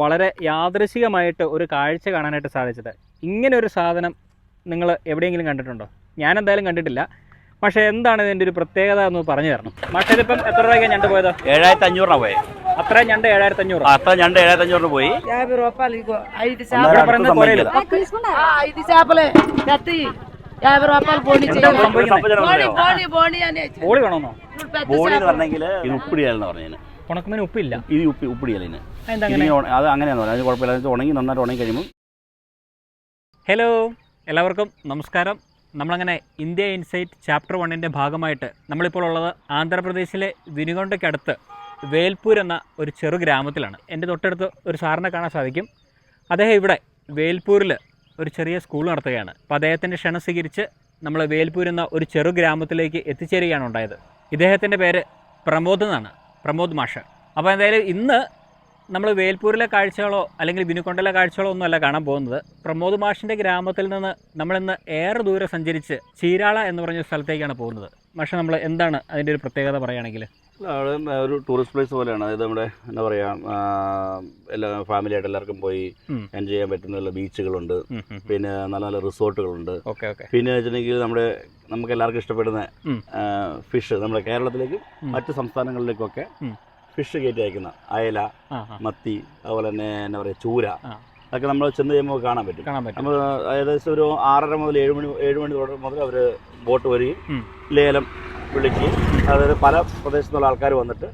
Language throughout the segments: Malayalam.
വളരെ യാദൃശികമായിട്ട് ഒരു കാഴ്ച കാണാനായിട്ട് സാധിച്ചത്. ഇങ്ങനെ ഒരു സാധനം നിങ്ങൾ എവിടെയെങ്കിലും കണ്ടിട്ടുണ്ടോ? ഞാൻ എന്തായാലും കണ്ടിട്ടില്ല. പക്ഷേ എന്താണ് ഇതിൻ്റെ ഒരു പ്രത്യേകത എന്ന് പറഞ്ഞു തരണം. പക്ഷേ ഇതിപ്പം എത്ര രൂപയ്ക്കാണ് ഞണ്ട് പോയത്? 7500 പോയി. അത്ര ഞണ്ട് 7500. അത്ര ഞണ്ട് 7500 പോയി. ബോളി വേണമെന്നോ? ബോളി എന്ന് പറഞ്ഞെങ്കിൽ ഇത് ഉപ്പിടിയാലെന്ന് പറഞ്ഞു. ഉണക്കുന്നതിന് ഉപ്പില്ല. ഇത് ഉപ്പിടിയാലിന് അത് അങ്ങനെയാന്ന് പറഞ്ഞാൽ കുഴപ്പമില്ല. ഉണങ്ങി നന്നായിട്ട് ഉണങ്ങി കഴിയുമ്പോൾ. ഹലോ, എല്ലാവർക്കും നമസ്കാരം. നമ്മളങ്ങനെ ഇന്ത്യ ഇൻസൈറ്റ് ചാപ്റ്റർ 1ൻ്റെ ഭാഗമായിട്ട് നമ്മളിപ്പോൾ ഉള്ളത് ആന്ധ്രാപ്രദേശിലെ വിനുകൊണ്ടയ്ക്കടുത്ത് വേൽപൂർ എന്ന ഒരു ചെറു ഗ്രാമത്തിലാണ്. എൻ്റെ തൊട്ടടുത്ത് ഒരു സാറിനെ കാണാൻ സാധിക്കും. അദ്ദേഹം ഇവിടെ വേൽപൂരിൽ ഒരു ചെറിയ സ്കൂൾ നടത്തുകയാണ്. അപ്പോൾ അദ്ദേഹത്തിൻ്റെ ക്ഷണം സ്വീകരിച്ച് നമ്മൾ വേൽപൂർ എന്ന ഒരു ചെറു ഗ്രാമത്തിലേക്ക് എത്തിച്ചേരുകയാണ് ഉണ്ടായത്. ഇദ്ദേഹത്തിൻ്റെ പേര് പ്രമോദ് എന്നാണ്, പ്രമോദ് മാഷ്. അപ്പോൾ എന്തായാലും ഇന്ന് നമ്മൾ വേൽപൂരിലെ കാഴ്ചകളോ അല്ലെങ്കിൽ വിനുകൊണ്ടയിലെ കാഴ്ചകളോ ഒന്നുമല്ല കാണാൻ പോകുന്നത്. പ്രമോദ് മാഷിൻ്റെ ഗ്രാമത്തിൽ നിന്ന് നമ്മളിന്ന് ഏറെ ദൂരെ സഞ്ചരിച്ച് ചീരാള എന്ന് പറഞ്ഞ സ്ഥലത്തേക്കാണ് പോകുന്നത്. പക്ഷേ നമ്മൾ എന്താണ് അതിൻ്റെ ഒരു പ്രത്യേകത പറയുകയാണെങ്കിൽ? അവിടെ ഒരു ടൂറിസ്റ്റ് പ്ലേസ് പോലെയാണ്. അതായത് നമ്മുടെ എന്താ പറയുക, എല്ലാ ഫാമിലിയായിട്ട് എല്ലാവർക്കും പോയി എൻജോയ് ചെയ്യാൻ പറ്റുന്ന ബീച്ചുകളുണ്ട്, പിന്നെ നല്ല നല്ല റിസോർട്ടുകളുണ്ട്. പിന്നെ വെച്ചിട്ടുണ്ടെങ്കിൽ നമുക്ക് എല്ലാവർക്കും ഇഷ്ടപ്പെടുന്ന ഫിഷ് നമ്മുടെ കേരളത്തിലേക്കും മറ്റു സംസ്ഥാനങ്ങളിലേക്കൊക്കെ ഫിഷ് കയറ്റി അയക്കുന്ന അയല, മത്തി, അതുപോലെ തന്നെ എന്താ പറയുക ചൂര, അതൊക്കെ നമ്മൾ ചെന്ന് കഴിയുമ്പോൾ കാണാൻ പറ്റും. നമ്മൾ ഏകദേശം ഒരു 6:30 മുതൽ 7 മണി മുതൽ അവർ ബോട്ട് വരികയും ലേലം വിളിച്ച്, അതായത് പല പ്രദേശത്തുള്ള ആൾക്കാർ വന്നിട്ട്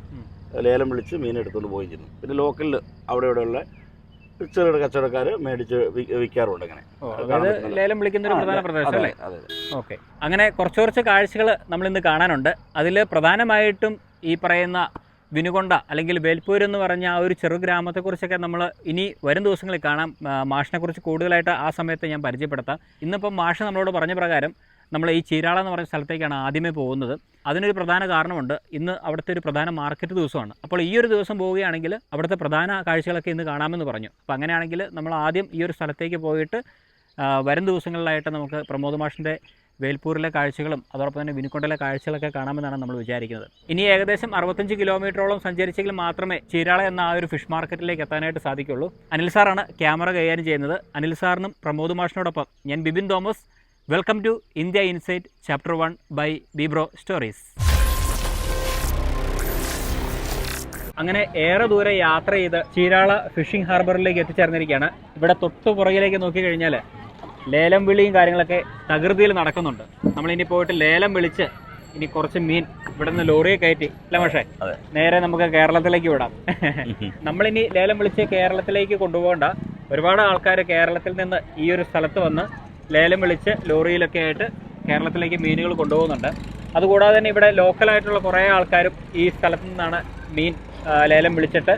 ലേലം വിളിച്ച് മീൻ എടുത്തുകൊണ്ട് പോയി ചെയ്യുന്നു. പിന്നെ ലോക്കലിൽ അവിടെ ഇവിടെയുള്ള ചെറുകിട കച്ചവടക്കാർ മേടിച്ച് വിൽക്കാറുണ്ട്. അങ്ങനെ ലേലം വിളിക്കുന്ന ഒരു പ്രധാന പ്രദേശം അല്ലേ? ഓക്കെ. അങ്ങനെ കുറച്ച് കാഴ്ചകൾ നമ്മളിന്ന് കാണാനുണ്ട്. അതിൽ പ്രധാനമായിട്ടും ഈ പറയുന്ന വിനുകൊണ്ട അല്ലെങ്കിൽ വേൽപൂർ എന്ന് പറഞ്ഞ ആ ഒരു ചെറു ഗ്രാമത്തെക്കുറിച്ചൊക്കെ നമ്മൾ ഇനി വരും ദിവസങ്ങളിൽ കാണാം. മാഷിനെക്കുറിച്ച് കൂടുതലായിട്ട് ആ സമയത്ത് ഞാൻ പരിചയപ്പെടുത്താം. ഇന്നിപ്പം മാഷ് നമ്മളോട് പറഞ്ഞ പ്രകാരം നമ്മൾ ഈ ചീരാള എന്ന് പറഞ്ഞ സ്ഥലത്തേക്കാണ് ആദ്യമേ പോകുന്നത്. അതിനൊരു പ്രധാന കാരണമുണ്ട്. ഇന്ന് അവിടുത്തെ ഒരു പ്രധാന മാർക്കറ്റ് ദിവസമാണ്. അപ്പോൾ ഈ ഒരു ദിവസം പോവുകയാണെങ്കിൽ അവിടുത്തെ പ്രധാന കാഴ്ചകളൊക്കെ ഇന്ന് കാണാമെന്ന് പറഞ്ഞു. അപ്പോൾ അങ്ങനെയാണെങ്കിൽ നമ്മൾ ആദ്യം ഈ ഒരു സ്ഥലത്തേക്ക് പോയിട്ട് വരും ദിവസങ്ങളിലായിട്ട് നമുക്ക് പ്രമോദ് മാഷിൻ്റെ വേൽപൂരിലെ കാഴ്ചകളും അതോടൊപ്പം തന്നെ വിനുകൊണ്ടയിലെ കാഴ്ചകളൊക്കെ കാണാമെന്നാണ് നമ്മൾ വിചാരിക്കുന്നത്. ഇനി ഏകദേശം 65 കിലോമീറ്ററോളം സഞ്ചരിച്ചെങ്കിൽ മാത്രമേ ചീരാള എന്ന ആ ഒരു ഫിഷ് മാർക്കറ്റിലേക്ക് എത്താനായിട്ട് സാധിക്കുള്ളൂ. അനിൽ സാറാണ് ക്യാമറ കൈകാര്യം ചെയ്യുന്നത്. അനിൽ സാറിനും പ്രമോദ് മാഷിനോടൊപ്പം ഞാൻ Bibin Thomas. Welcome to India insight chapter 1 by Bibro stories. അങ്ങനെ ഏറെ ദൂരെ യാത്ര ചെയ്ത് ചീരാള ഫിഷിംഗ് ഹാർബറിലേക്ക് എത്തിച്ചേർന്നിരിക്കുകയാണ്. ഇവിടെ തൊട്ടു പുറകിലേക്ക് നോക്കിക്കഴിഞ്ഞാൽ ലേലം വിളിയും കാര്യങ്ങളൊക്കെ തകൃതിയിൽ നടക്കുന്നുണ്ട്. നമ്മളിനി പോയിട്ട് ലേലം വിളിച്ച് ഇനി കുറച്ച് മീൻ ഇവിടെ നിന്ന് ലോറിയെ കയറ്റി അല്ല പക്ഷേ നേരെ നമുക്ക് കേരളത്തിലേക്ക് വിടാം. നമ്മളിനി ലേലം വിളിച്ച് കേരളത്തിലേക്ക് കൊണ്ടുപോകേണ്ട. ഒരുപാട് ആൾക്കാർ കേരളത്തിൽ നിന്ന് ഈ ഒരു സ്ഥലത്ത് വന്ന് ലേലം വിളിച്ച് ലോറിയിലൊക്കെ ആയിട്ട് കേരളത്തിലേക്ക് മീനുകൾ കൊണ്ടുപോകുന്നുണ്ട്. അതുകൂടാതെ തന്നെ ഇവിടെ ലോക്കലായിട്ടുള്ള കുറേ ആൾക്കാരും ഈ സ്ഥലത്തു നിന്നാണ് മീൻ ലേലം വിളിച്ചിട്ട്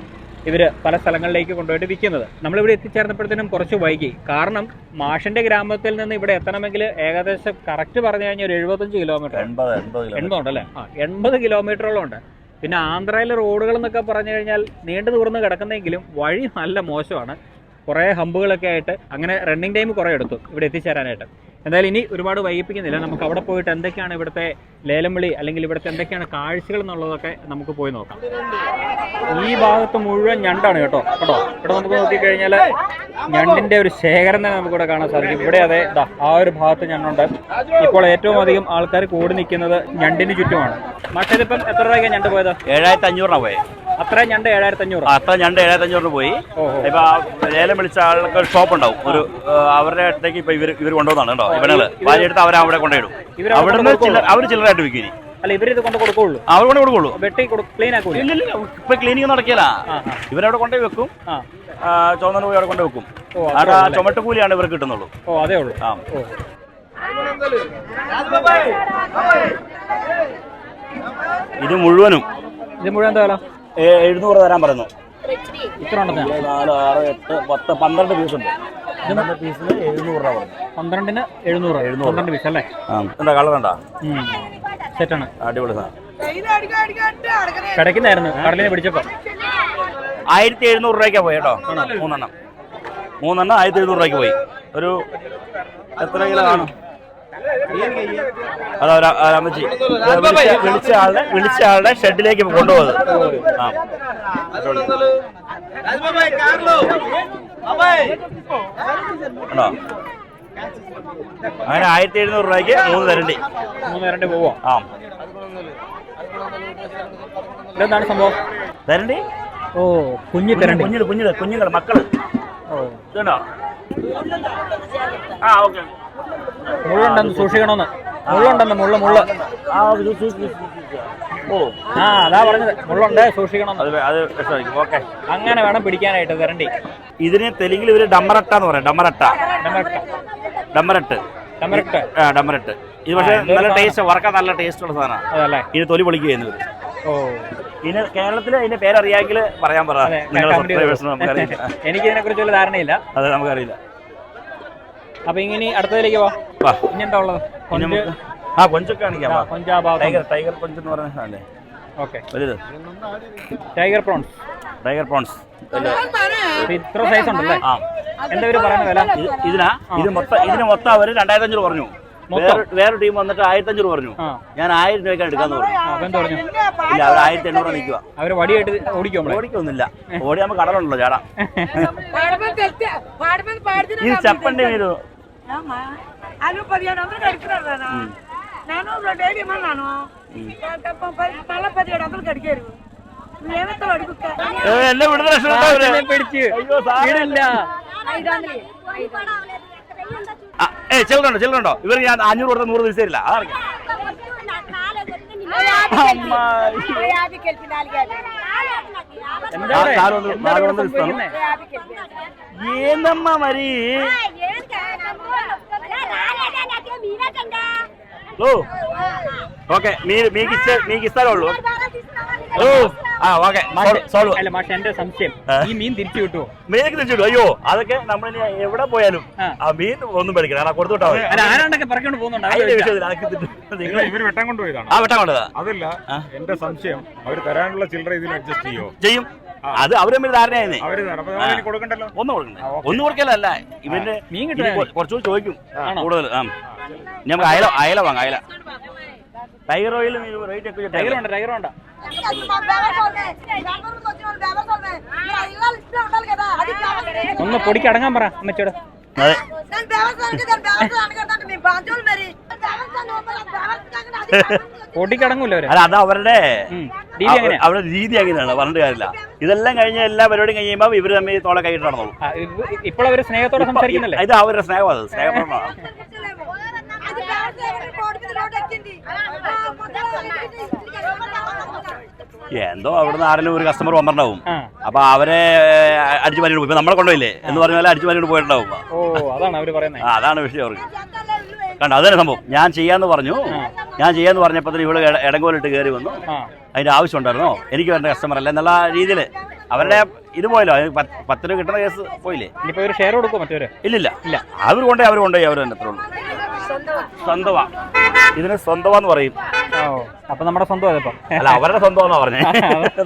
ഇവർ പല സ്ഥലങ്ങളിലേക്ക് കൊണ്ടുപോയിട്ട് വിൽക്കുന്നത്. നമ്മളിവിടെ എത്തിച്ചേർന്നപ്പോഴത്തേനും കുറച്ച് വൈകി. കാരണം മാഷിൻ്റെ ഗ്രാമത്തിൽ നിന്ന് ഇവിടെ എത്തണമെങ്കിൽ ഏകദേശം കറക്റ്റ് പറഞ്ഞു കഴിഞ്ഞാൽ ഒരു 75 കിലോമീറ്റർ 80 ഉണ്ടല്ലേ? 80 കിലോമീറ്ററോളം ഉണ്ട്. പിന്നെ ആന്ധ്രയിലെ റോഡുകൾ എന്നൊക്കെ പറഞ്ഞു കഴിഞ്ഞാൽ നീണ്ടു തുറന്ന് കിടക്കുന്നെങ്കിലും വഴി നല്ല മോശമാണ്. കുറേ ഹമ്പുകളൊക്കെ ആയിട്ട് അങ്ങനെ റണ്ണിങ് ടൈം കുറേ എടുത്തു ഇവിടെ എത്തിച്ചേരാനായിട്ട്. എന്തായാലും ഇനി ഒരുപാട് വൈകിപ്പിക്കുന്നില്ല. നമുക്ക് അവിടെ പോയിട്ട് എന്തൊക്കെയാണ് ഇവിടുത്തെ ലേലം വിളി അല്ലെങ്കിൽ ഇവിടുത്തെ എന്തൊക്കെയാണ് കാഴ്ചകൾ എന്നുള്ളതൊക്കെ നമുക്ക് പോയി നോക്കാം. ഈ ഭാഗത്ത് മുഴുവൻ ഞണ്ടാണ് കേട്ടോ. ഇവിടെ നമുക്ക് നോക്കിക്കഴിഞ്ഞാൽ ഞണ്ടിൻ്റെ ഒരു ശേഖരം തന്നെ നമുക്കിവിടെ കാണാൻ സാധിക്കും. ഇവിടെ അതെ ആ ഒരു ഭാഗത്ത് ഞണ്ടുണ്ട്. ഇപ്പോൾ ഏറ്റവും അധികം ആൾക്കാർ കൂടി നിൽക്കുന്നത് ഞണ്ടിന് ചുറ്റുമാണ്. പക്ഷേ ഇതിപ്പം എത്ര രൂപയ്ക്കാണ് ഞണ്ട് പോയത്? 7500 പോയി. അത്ര ഞണ്ട് 7500. അത്ര ഞണ്ട് 7500 പോയി. ഇപ്പൊ ലേലം വിളിച്ച ആൾക്ക് ഒരു ഷോപ്പ് ഉണ്ടാവും. ഒരു അവരുടെ അടുത്തേക്ക് ഇപ്പൊ ഇവർ കൊണ്ടുവന്നാണ് കേട്ടോ. ഇവരുകൾ വാരിയെടുത്ത് അവരവിടെ കൊണ്ടുപോയിടും. അവിടുന്ന് അവർ ചില്ലറായിട്ട് വിൽക്കും. അല്ല, ഇവരിത് കൊണ്ട് കൊടുക്കുള്ളൂ. അവർ കൊണ്ട് കൊടുക്കുള്ളൂ. വെട്ടി ക്ലീൻ ആക്കൂല. ഇല്ല, ഇപ്പൊ ക്ലീനിങ് നടക്കില്ല. ഇവരവിടെ കൊണ്ടുപോയി വെക്കും. ചുവന്ന പോയി അവിടെ കൊണ്ടുപോയി വെക്കും. ചുമട്ട് കൂലിയാണ് ഇവർക്ക് കിട്ടുന്നുള്ളൂ. അതേ ഉള്ളൂ. ഇത് മുഴുവൻ എന്താ വില? 700 തരാൻ പറയുന്നു. ഇത്ര ഉണ്ടെന്നാ? 4, 6, 8, 10, 12 പീസ് ഉണ്ട്. 12 പീസിന് 700 രൂപ പറഞ്ഞു. 12-ന് 700. 12 പീസ് അല്ലേ? എന്താ കളർ ഉണ്ടാ? സെറ്റാണ്. അടിപൊളി സാധനം. കിടക്കുന്നായിരുന്നു കടലിനെ പിടിച്ചപ്പോ. 1700 രൂപയ്ക്കാ പോയി കേട്ടോ. 3 എണ്ണം 1700 രൂപയ്ക്ക് പോയി. ഒരു എത്ര കിലോ കാണും? അതാ അമ്മച്ചി വിളിച്ച ആളുടെ ഷെഡിലേക്ക് കൊണ്ടുപോകുന്നത്. അങ്ങനെ 1700 രൂപയ്ക്ക് 3 തരണ്ടി പോവോ? ആ, ഇതെന്താണ് സംഭവം? തരണ്ടി. ഓ, കുഞ്ഞുങ്ങൾ മക്കള്. ഇതുണ്ടോ? ആ, ഓക്കെ. മുള്ളുണ്ടെന്ന് സൂക്ഷിക്കണമെന്ന്. മുള്ള്. ഓ, അതാ പറഞ്ഞത്, മുള്ളുണ്ട് സൂക്ഷിക്കണം. അത് വിഷമായിരിക്കും. ഓക്കെ, അങ്ങനെ വേണം പിടിക്കാനായിട്ട് തരണ്ടി. ഇതിന് തെലുങ്കിൽ ഇവര് ഡമ്മറട്ട എന്ന് പറയും. ഡമ്മറട്ട്. ഇത് പക്ഷേ നല്ല ടേസ്റ്റ്, വറക്കാൻ നല്ല ടേസ്റ്റ് ഉള്ള സാധനമാണ്. ഇത് തൊലി പൊളിക്കുക ചെയ്യുന്നത്. ഇതിന് കേരളത്തിൽ അതിന്റെ പേരറിയാമെങ്കിൽ പറയാൻ പറ. എനിക്ക് ഇതിനെ കുറിച്ച് വല്ല ധാരണയില്ല. അതെ, നമുക്കറിയില്ല. അപ്പൊ ഇങ്ങനെ അടുത്തതിലേക്ക് പോവാ. ഇനി എന്താ ഉള്ളത്? കൊഞ്ചൊക്കെ കാണിക്കാം. ടൈഗർ കൊഞ്ച് എന്ന് പറയുന്ന സാധനല്ലേ? ഓക്കെ, വലുത് ടൈഗർ പ്രോൺസ്. ഇത്ര സൈസ് ഉണ്ടല്ലേ? എന്താ പേര് പറയുന്ന വില ഇതിന് മൊത്തം അവര് 2500 പറഞ്ഞു. വേറെ ടീം വന്നിട്ട് 1500 പറഞ്ഞു. ഞാൻ 1000 രൂപയ്ക്കാണ് എടുക്കാന്ന് പറഞ്ഞു. ഇല്ല, അവർ 1800 നിൽക്കുക. അവര് വടിയായിട്ട് ഓടിക്കൊന്നുമില്ല. ഓടിയാകുമ്പോ കടലുണ്ടല്ലോ ചാടാ. ഇത് ചപ്പന്റെ പേര് എന്നെ വിടുന്ന ചെല്ലുന്നുണ്ടോ? ഇവർ ഞാൻ 500 കൊടുത്ത 100 ദിവസം തരില്ല. അതറിയാം. ఏందమ్మా మరి ఓకే మీకు ఇస్తారో వాళ్ళు. എന്റെ സംശയം, ഈ മീൻ തിരിച്ചു കിട്ടുമോ? മീനൊക്കെ തിരിച്ചു കിട്ടും. അയ്യോ, അതൊക്കെ നമ്മൾ എവിടെ പോയാലും ആ മീൻ ഒന്നും പേടിക്കണം. കൊടുത്തുവിട്ടാ ആരാണ്ടൊക്കെ പറക്കൊണ്ട് പോകുന്നുണ്ട്. ഇവര് വെട്ടാൻ കൊണ്ടുപോയതാണ്. വെട്ടാൻ കൊണ്ടതാ. അതല്ല എന്റെ സംശയം, അവര് തരാനുള്ള ചില്ലറ ഇതിൽ അഡ്ജസ്റ്റ് ചെയ്യും. അത് അവര് തമ്മിൽ ധാരണയായിരുന്നേ. കൊടുക്കണ്ടല്ലോ. ഒന്നും കൊടുക്കലല്ല. ഇവന്റെ മീൻ കിട്ടും. കുറച്ചുകൂടി ചോദിക്കും കൂടുതൽ. നമുക്ക് അയല വാങ്ങാം. അയല ടൈഗർ ഓയിൽ റേറ്റ് ഒക്കെ. ടൈഗർ വേണ്ട. ഒന്ന് പൊടിക്ക് അടങ്ങാൻ പറ അമ്മച്ചോട്. അതെ, പൊടിക്കടങ്ങൂല്ലോ. അല്ല, അത് അവരുടെ രീതി അങ്ങനെയാണ്. പറഞ്ഞിട്ട് കാര്യമില്ല. ഇതെല്ലാം കഴിഞ്ഞ എല്ലാ പരിപാടിയും കഴിയുമ്പോൾ ഇവര് തമ്മിൽ തോളെ കൈയിട്ട് നടന്നോളൂ. ഇപ്പോൾ അവര് സ്നേഹത്തോടെ സംസാരിക്കുന്നില്ലേ? ഇത് അവരുടെ സ്നേഹം. അത് സ്നേഹപ്രമാണ്. എന്തോ അവിടുന്ന് ആരെങ്കിലും ഒരു കസ്റ്റമർ വന്നിട്ടുണ്ടാവും. അപ്പൊ അവരെ അടിച്ചു മാറ്റിട്ട് പോയി. നമ്മളെ കൊണ്ടുപോയില്ലേ എന്ന് പറഞ്ഞ പോലെ അടിച്ചു മാറ്റിട്ട് പോയിട്ടുണ്ടാവും. അതാണ് വിഷയം അവർക്ക്. കണ്ടോ, അതന്നെ സംഭവം. ഞാൻ ചെയ്യാന്ന് പറഞ്ഞപ്പോ ഇവിടെ ഇടങ്കോലിട്ട് കയറി വന്നു. അതിന്റെ ആവശ്യം ഉണ്ടായിരുന്നോ? എനിക്ക് വേണ്ട കസ്റ്റമർ അല്ല എന്നുള്ള രീതിയിൽ അവരുടെ ഇത് പോയല്ലോ. 10 രൂപ കിട്ടുന്ന കേസ് പോയില്ലേ? ഷെയർ കൊടുക്കും മറ്റവര്? ഇല്ല. അവർ കൊണ്ടുപോയി അവർ തന്നെ എത്ര ഉള്ളൂ. സ്വന്തമാ. ഇതിന് സ്വന്തമാന്ന് പറയും. അപ്പൊ നമ്മുടെ സ്വന്തം അല്ല, അവരുടെ സ്വന്തമാന്നാ പറഞ്ഞേ,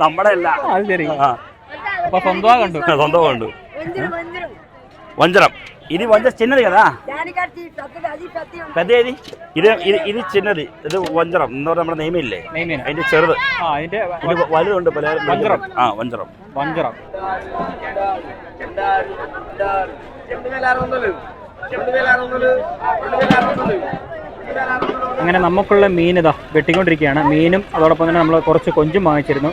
നമ്മുടെ അല്ല. അത് ശരി. സ്വന്തം കണ്ടു. వంజరం. ఇది వంజరం చిన్నది కదా, పెద్ద ఇది చిన్నది. ఇది వంజరం എന്ന് പറഞ്ഞാൽ നമ്മുടെ നെയ്മീനില്ലേ, അതിന്റെ ചെറുത്. ഇത് വലുതുണ്ട്. వంజరం. അങ്ങനെ നമുക്കുള്ള മീൻ ഇതാ വെട്ടിക്കൊണ്ടിരിക്കുകയാണ്. മീനും അതോടൊപ്പം തന്നെ നമ്മൾ കുറച്ച് കൊഞ്ചും വാങ്ങിച്ചിരുന്നു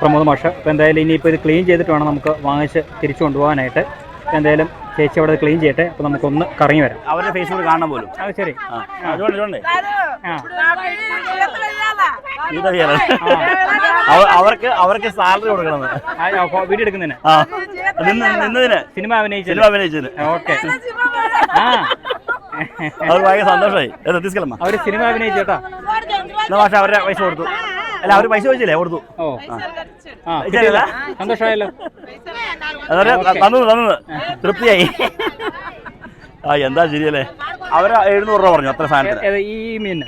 പ്രമോദ് മാഷ്. അപ്പോൾ എന്തായാലും ഇനിയിപ്പോൾ ഇത് ക്ലീൻ ചെയ്തിട്ട് വേണം നമുക്ക് വാങ്ങിച്ച് തിരിച്ചു കൊണ്ടുപോകാനായിട്ട്. എന്തായാലും ചേച്ചി അവിടെ ക്ലീൻ ചെയ്യട്ടെ. അപ്പോൾ നമുക്കൊന്ന് കറങ്ങി വരാം. അവരുടെ ഫേസ്ബുക്ക് കാണാൻ പോലും. അത് ശരി. അവർക്ക് സാലറി കൊടുക്കണം വീഡിയോ എടുക്കുന്നതിന്, നിന്നതിന്, സിനിമ അഭിനയിച്ചതിന്. ഓക്കെ, അവർ ഭയങ്കര സന്തോഷമായി. അവര് സിനിമ അഭിനയിച്ചേട്ടാ. പക്ഷെ അവരുടെ പൈസ കൊടുത്തു. അല്ല, അവര് പൈസ ചോദിച്ചില്ലേ? കൊടുത്തു. സന്തോഷമായല്ലോ. തന്നത് തൃപ്തിയായി. എന്താ ശരിയല്ലേ. അവര് 700 രൂപ പറഞ്ഞു അത്ര സാധനത്തിന്. ഈ മീൻ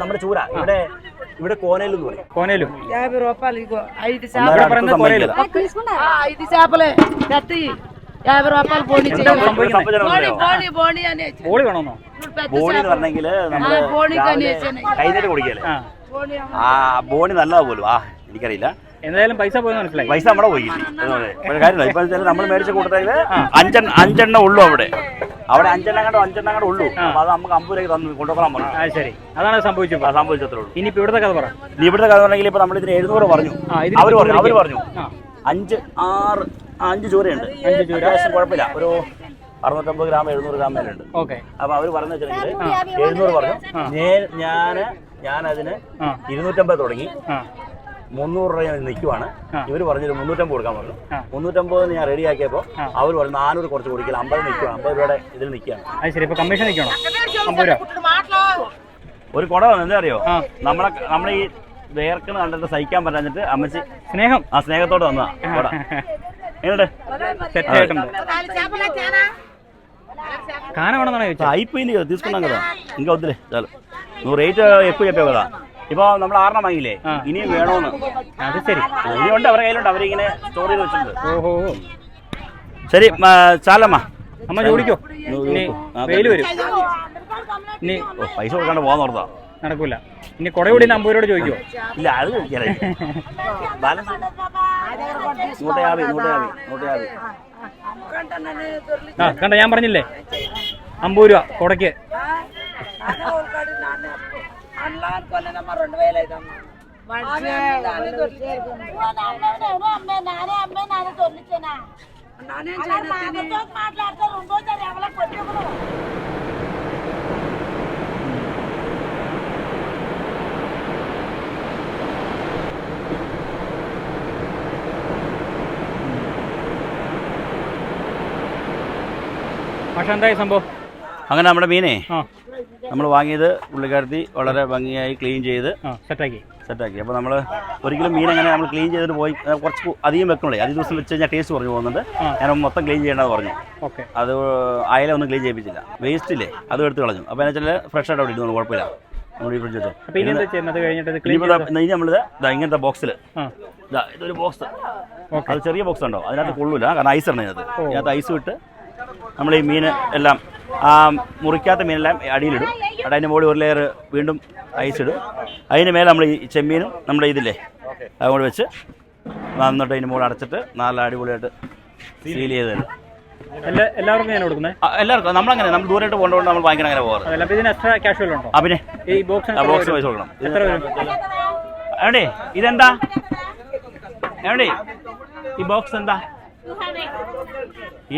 നമ്മുടെ ചൂര ഇവിടെ కోనేలు പറയും. కోనేలు 50 రూపాయలు. ఇగో 5 చేపలు. 5 చేపలే. ₹50 ബോണി എന്താ സംഭവിക്കുന്നത്? ബോളി വേണമെന്നോ? ബോണി എന്ന് പറഞ്ഞെങ്കിൽ നമ്മള് കൈനീര് കുടിക്കല്ലേ, ആ ബോണി നല്ലതാ പോലും. എനിക്കറിയില്ല, എന്തായാലും പൈസ പോയെന്ന് മനസ്സിലായി. പൈസ നമ്മുടെ പോയി കിട്ടി. കാര്യമില്ല. ഇപ്പൊ നമ്മൾ മേടിച്ച കൂട്ടത്തില് അഞ്ചെണ്ണം ഉള്ളൂ. അവിടെ അഞ്ചെണ്ണം ഉള്ളൂ. അപ്പൊ അത് നമുക്ക് 50 രൂപ തന്നു കൊണ്ടുപോകാൻ പറഞ്ഞു. ശരി, അതാണ് സംഭവിച്ചത്രേ ഉള്ളൂ. ഇനിയിപ്പോ ഇവിടുത്തെ കഥ പറ. ഇവിടുത്തെ കഥ പറഞ്ഞെങ്കിൽ ഇപ്പൊ നമ്മളിതിന് 700 പറഞ്ഞു. അവര് പറഞ്ഞു 5 ചൂരയുണ്ട്. അത്യാവശ്യം കുഴപ്പമില്ല, ഒരു 650 ഗ്രാം 700 ഗ്രാം മേലുണ്ട്. അപ്പൊ അവര് പറഞ്ഞു വെച്ചിട്ടുണ്ടെങ്കിൽ 700 പറഞ്ഞു. ഞാനതിന് 250 തുടങ്ങി. 300 രൂപ നിൽക്കുവാണ്. ഇവര് പറഞ്ഞൊരു 350 കൊടുക്കാൻ പറഞ്ഞു. 350 ഞാൻ റെഡി ആക്കിയപ്പോ അവര് പറഞ്ഞു 400 കുറച്ച് കൊടുക്കില്ല, 50 നിൽക്കുക, 50 രൂപയുടെ ഇതിൽ നിൽക്കുകയാണ്. കമ്മീഷൻ നിൽക്കണം. ഒരു കുട എന്താ അറിയോ, നമ്മളെ ഈ വേർക്കണ കണ്ടിട്ട് സഹിക്കാൻ പറ്റാഞ്ഞിട്ട് അമ്മച്ചി സ്നേഹത്തോടെ തന്നതാ കുട. എങ്ങനെയുണ്ട്? అయిపోయింది తీసుకున్నాం కదా, ఇంకా వద్దులే చాలు. నువ్వు రేట్ ఎక్కువ చెప్పావు కదా. ഇപ്പൊ നമ്മൾ 6 വാങ്ങിയില്ലേ, ഇനിയും വേണോന്ന്. അത് ശരി, ഇനിയുണ്ട് അവരുടെ കയ്യിലുണ്ട്, അവരിങ്ങനെ സ്റ്റോർ ചെയ്ത് വെച്ചിട്ടുണ്ട്. ശരി ചാലമ്മ, അമ്മ ജോലിക്കോ, വെയില് വരും. ഇനി പൈസ കൊടുക്കാണ്ട് പോകാൻ ഓർത്താ നടക്കൂല. ഇനി കുട കൂടി 50 രൂപ ചോദിക്കോ? ഇല്ല, അത് ബാലൻസ് 150. കണ്ട, ഞാൻ പറഞ്ഞില്ലേ 50 രൂപ കുടയ്ക്ക്. പക്ഷെ എന്തായി സംഭവം? അങ്ങനെ നമ്മുടെ മീനെ നമ്മൾ വാങ്ങിയത് പുള്ളിക്കാരത്തി വളരെ ഭംഗിയായി ക്ലീൻ ചെയ്ത് സെറ്റാക്കി. അപ്പോൾ നമ്മൾ ഒരിക്കലും മീൻ അങ്ങനെ നമ്മൾ ക്ലീൻ ചെയ്തിട്ട് പോയി കുറച്ച് അധികം വെക്കണേ, അധികം ദിവസം വെച്ച് കഴിഞ്ഞാൽ ടേസ്റ്റ് കുറഞ്ഞു പോകുന്നുണ്ട്. ഞാൻ മൊത്തം ക്ലീൻ ചെയ്യേണ്ടത് പറഞ്ഞു. അത് അയല ഒന്നും ക്ലീൻ ചെയ്യിപ്പിച്ചില്ല, വേസ്റ്റ് ഇല്ലേ അതും എടുത്ത് കളഞ്ഞു. അപ്പോൾ എന്നു വെച്ചാൽ ഫ്രഷ് ആയിട്ട് അവിടെ ഇടുന്നു, കുഴപ്പമില്ല. നമ്മൾ ഈ ഫ്രിഡ്ജ് വെച്ചോ. ഇനി നമ്മളിത് ഇങ്ങനത്തെ ബോക്സിൽ, ഇതൊരു ബോക്സ്, അത് ചെറിയ ബോക്സ് ഉണ്ടോ, അതിനകത്ത് കൊള്ളൂല, കാരണം ഐസ് ആണ് ഇതിനകത്ത് ഐസ് വിട്ട് നമ്മൾ ഈ മീൻ എല്ലാം മുറിക്കാത്ത മീനെല്ലാം അടിയിലിടും. അതിൻ്റെ മുകളിൽ ഒരു ലെയർ വീണ്ടും ഐസ് ഇടും. അതിന് മേലെ നമ്മൾ ഈ ചെമ്മീനും നമ്മുടെ ഇതില്ലേ അതുകൊണ്ട് വെച്ച് നന്നിട്ട് അതിന് മുകളിൽ അടച്ചിട്ട് നല്ല അടിപൊളിയായിട്ട് സീൽ ചെയ്ത് തരും. എല്ലാവർക്കും ഞാൻ കൊടുക്കുന്നത്? എല്ലാവർക്കും. നമ്മളങ്ങനെ നമ്മൾ ദൂരമായിട്ട് പോകേണ്ടതുകൊണ്ട് നമ്മൾ വാങ്ങിക്കണം അങ്ങനെ പോകാറ്. പിന്നെ ബോക്സ് പൈസ കൊടുക്കണം. എവിടെ ഇതെന്താ, എവിടെ ഈ ബോക്സ് എന്താ?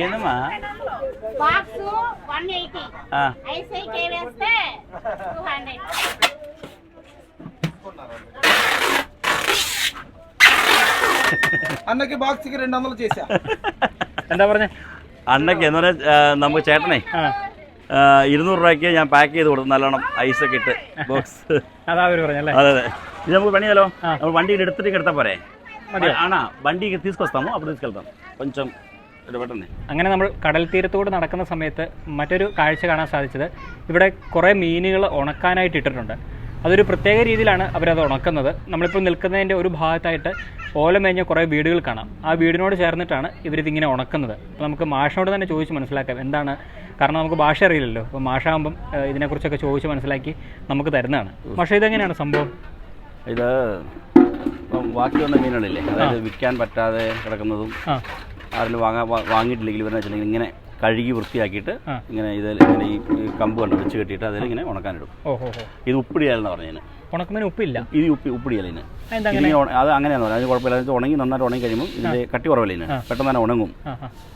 ಏನಮ್ಮ ಬಾಕ್ಸ್ 180 ಐಸೈ ಕೆ ವೇಸ್ತೆ 200 അന്നക്ക് ബാക്സിക്ക് 200 ചേച്ചാ. എന്താ പറഞ്ഞേ? അന്നക്ക് എന്ന് പറഞ്ഞാൽ നമുക്ക് ചേട്ടനെ 200 രൂപയ്ക്ക് ഞാൻ പാക്ക് ചെയ്ത് കൊടുത്തു, നല്ലോണം ഐസൊക്കെ ഇട്ട് ബോക്സ്. അതാ അവര് പറഞ്ഞല്ലേ? అదే ఇది നമുക്ക് పనియాలో നമ്മൾ വണ്ടി എടുത്തിട്ട് കിടത്താ പോരെ? ആണാ വണ്ടിക്ക് తీసుకొస్తాము, అప్పుడు తీసుకెళ్తాం కొంచెం. അങ്ങനെ നമ്മൾ കടൽ തീരത്തോട് നടക്കുന്ന സമയത്ത് മറ്റൊരു കാഴ്ച കാണാൻ സാധിച്ചത്, ഇവിടെ കുറേ മീനുകൾ ഉണക്കാനായിട്ട് ഇട്ടിട്ടുണ്ട്. അതൊരു പ്രത്യേക രീതിയിലാണ് അവരത് ഉണക്കുന്നത്. നമ്മളിപ്പോൾ നിൽക്കുന്നതിൻ്റെ ഒരു ഭാഗത്തായിട്ട് ഓലമേഞ്ഞ കുറേ വീടുകൾ കാണാം. ആ വീടിനോട് ചേർന്നിട്ടാണ് ഇവരിതിങ്ങനെ ഉണക്കുന്നത്. അപ്പോൾ നമുക്ക് മാഷിനോട് തന്നെ ചോദിച്ച് മനസ്സിലാക്കാം എന്താണ്, കാരണം നമുക്ക് ഭാഷ അറിയില്ലല്ലോ. അപ്പോൾ മാഷാകുമ്പം ഇതിനെക്കുറിച്ചൊക്കെ ചോദിച്ച് മനസ്സിലാക്കി നമുക്ക് തരുന്നതാണ്. പക്ഷേ ഇതെങ്ങനെയാണ് സംഭവം? ഇത് ബാക്കി വന്ന മീനുകളില്ലേ, അതായത് വിൽക്കാൻ പറ്റാതെ കിടക്കുന്നതും ആരെങ്കിലും വാങ്ങിയിട്ടില്ലെങ്കിൽ ഇവരെന്ന് വെച്ചിട്ടുണ്ടെങ്കിൽ ഇങ്ങനെ കഴുകി വൃത്തിയാക്കിയിട്ട് ഇങ്ങനെ ഇങ്ങനെ ഈ കമ്പ് കണ്ട് വെച്ച് കെട്ടിയിട്ട് അതിൽ ഇങ്ങനെ ഉണക്കാനിടും. ഇത് ഉപ്പിടിയാലെന്ന് പറഞ്ഞതിന്. ഉണക്കുന്നതിന് ഉപ്പില്ല, ഇത് ഉപ്പിടിയാലിന്. അത് അങ്ങനെയാന്ന് പറഞ്ഞാൽ അതിന് കുഴപ്പമില്ല. അത് ഉണങ്ങി നന്നായിട്ട് ഉണങ്ങി കഴിയുമ്പോൾ ഇതിൻ്റെ കട്ടി കുറവില്ല, ഇതിന് പെട്ടെന്ന് തന്നെ ഉണങ്ങും.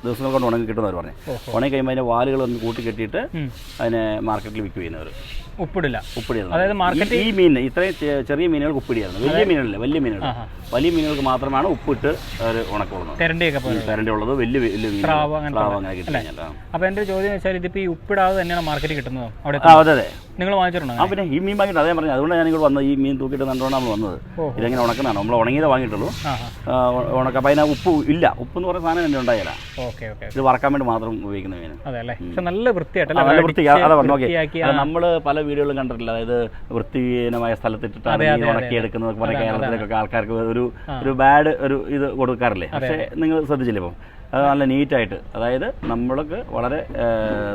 ദിവസങ്ങൾ കൊണ്ട് ഉണങ്ങി കിട്ടുന്നവർ പറഞ്ഞു. ഉണങ്ങി കഴിയുമ്പോൾ അതിൻ്റെ വാലുകൾ ഒന്ന് കൂട്ടി കെട്ടിയിട്ട് അതിനെ മാർക്കറ്റിൽ വിൽക്കുക ചെയ്യുന്നവർ. ഉപ്പിടില്ല, ഉപ്പിടിയായിരുന്നു. ഈ മീൻ ഇത്രയും ചെറിയ മീനുകൾക്ക് ഉപ്പിടിയായിരുന്നു. വലിയ മീനുകളില്ല, വലിയ മീനുകൾക്ക് മാത്രമാണ് ഉപ്പിട്ട് അവർ ഉണക്കുള്ളത്. കരണ്ടി ഉള്ളത് വലിയ വലിയ മീൻ അങ്ങനെ കിട്ടില്ല. അപ്പോൾ എൻ്റെ ചോദ്യം വെച്ചാൽ ഇതിപ്പോൾ ഈ ഉപ്പിടാതെ തന്നെയാണ് മാർക്കറ്റിൽ കിട്ടുന്നത് അവിടെ? അതെ. നിങ്ങൾ വാങ്ങിച്ചിട്ടുണ്ടോ? പിന്നെ ഈ മീൻ വാങ്ങിയിട്ട് അതേ പറഞ്ഞു. അതുകൊണ്ട് ഞാൻ ഇങ്ങോട്ട് വന്നത്. ഈ മീൻ തൂക്കിയിട്ട് നല്ലോണം നമ്മൾ വന്നത്. ഇതെങ്ങനെ ഉണക്കുന്നതാണ്, നമ്മൾ ഉണങ്ങിയത് വാങ്ങിയിട്ടുള്ളൂ. ഉണക്കം. അപ്പോൾ അതിന് ഉപ്പ് ഇല്ല, ഉപ്പ് എന്ന് പറയുന്ന സാധനം തന്നെ ഉണ്ടായില്ല. ഇത് വറക്കാൻ വേണ്ടി മാത്രം ഉപയോഗിക്കുന്ന മീൻ. നല്ല വൃത്തിയായിട്ട് നല്ല വൃത്തി. അതെ നോക്കി, നമ്മൾ പല വീഡിയോകളും കണ്ടിട്ടില്ല. അതായത് വൃത്തിഹീനമായ സ്ഥലത്തിട്ടിട്ടാണ് മീൻ ഉണക്കിയെടുക്കുന്നത് പറഞ്ഞ കേരളത്തിലൊക്കെ ആൾക്കാർക്ക് ഒരു ബാഡ് ഒരു ഇത് കൊടുക്കാറില്ലേ. പക്ഷേ നിങ്ങൾ ശ്രദ്ധിച്ചില്ലേ, ഇപ്പം അത് നല്ല നീറ്റായിട്ട്, അതായത് നമ്മൾക്ക് വളരെ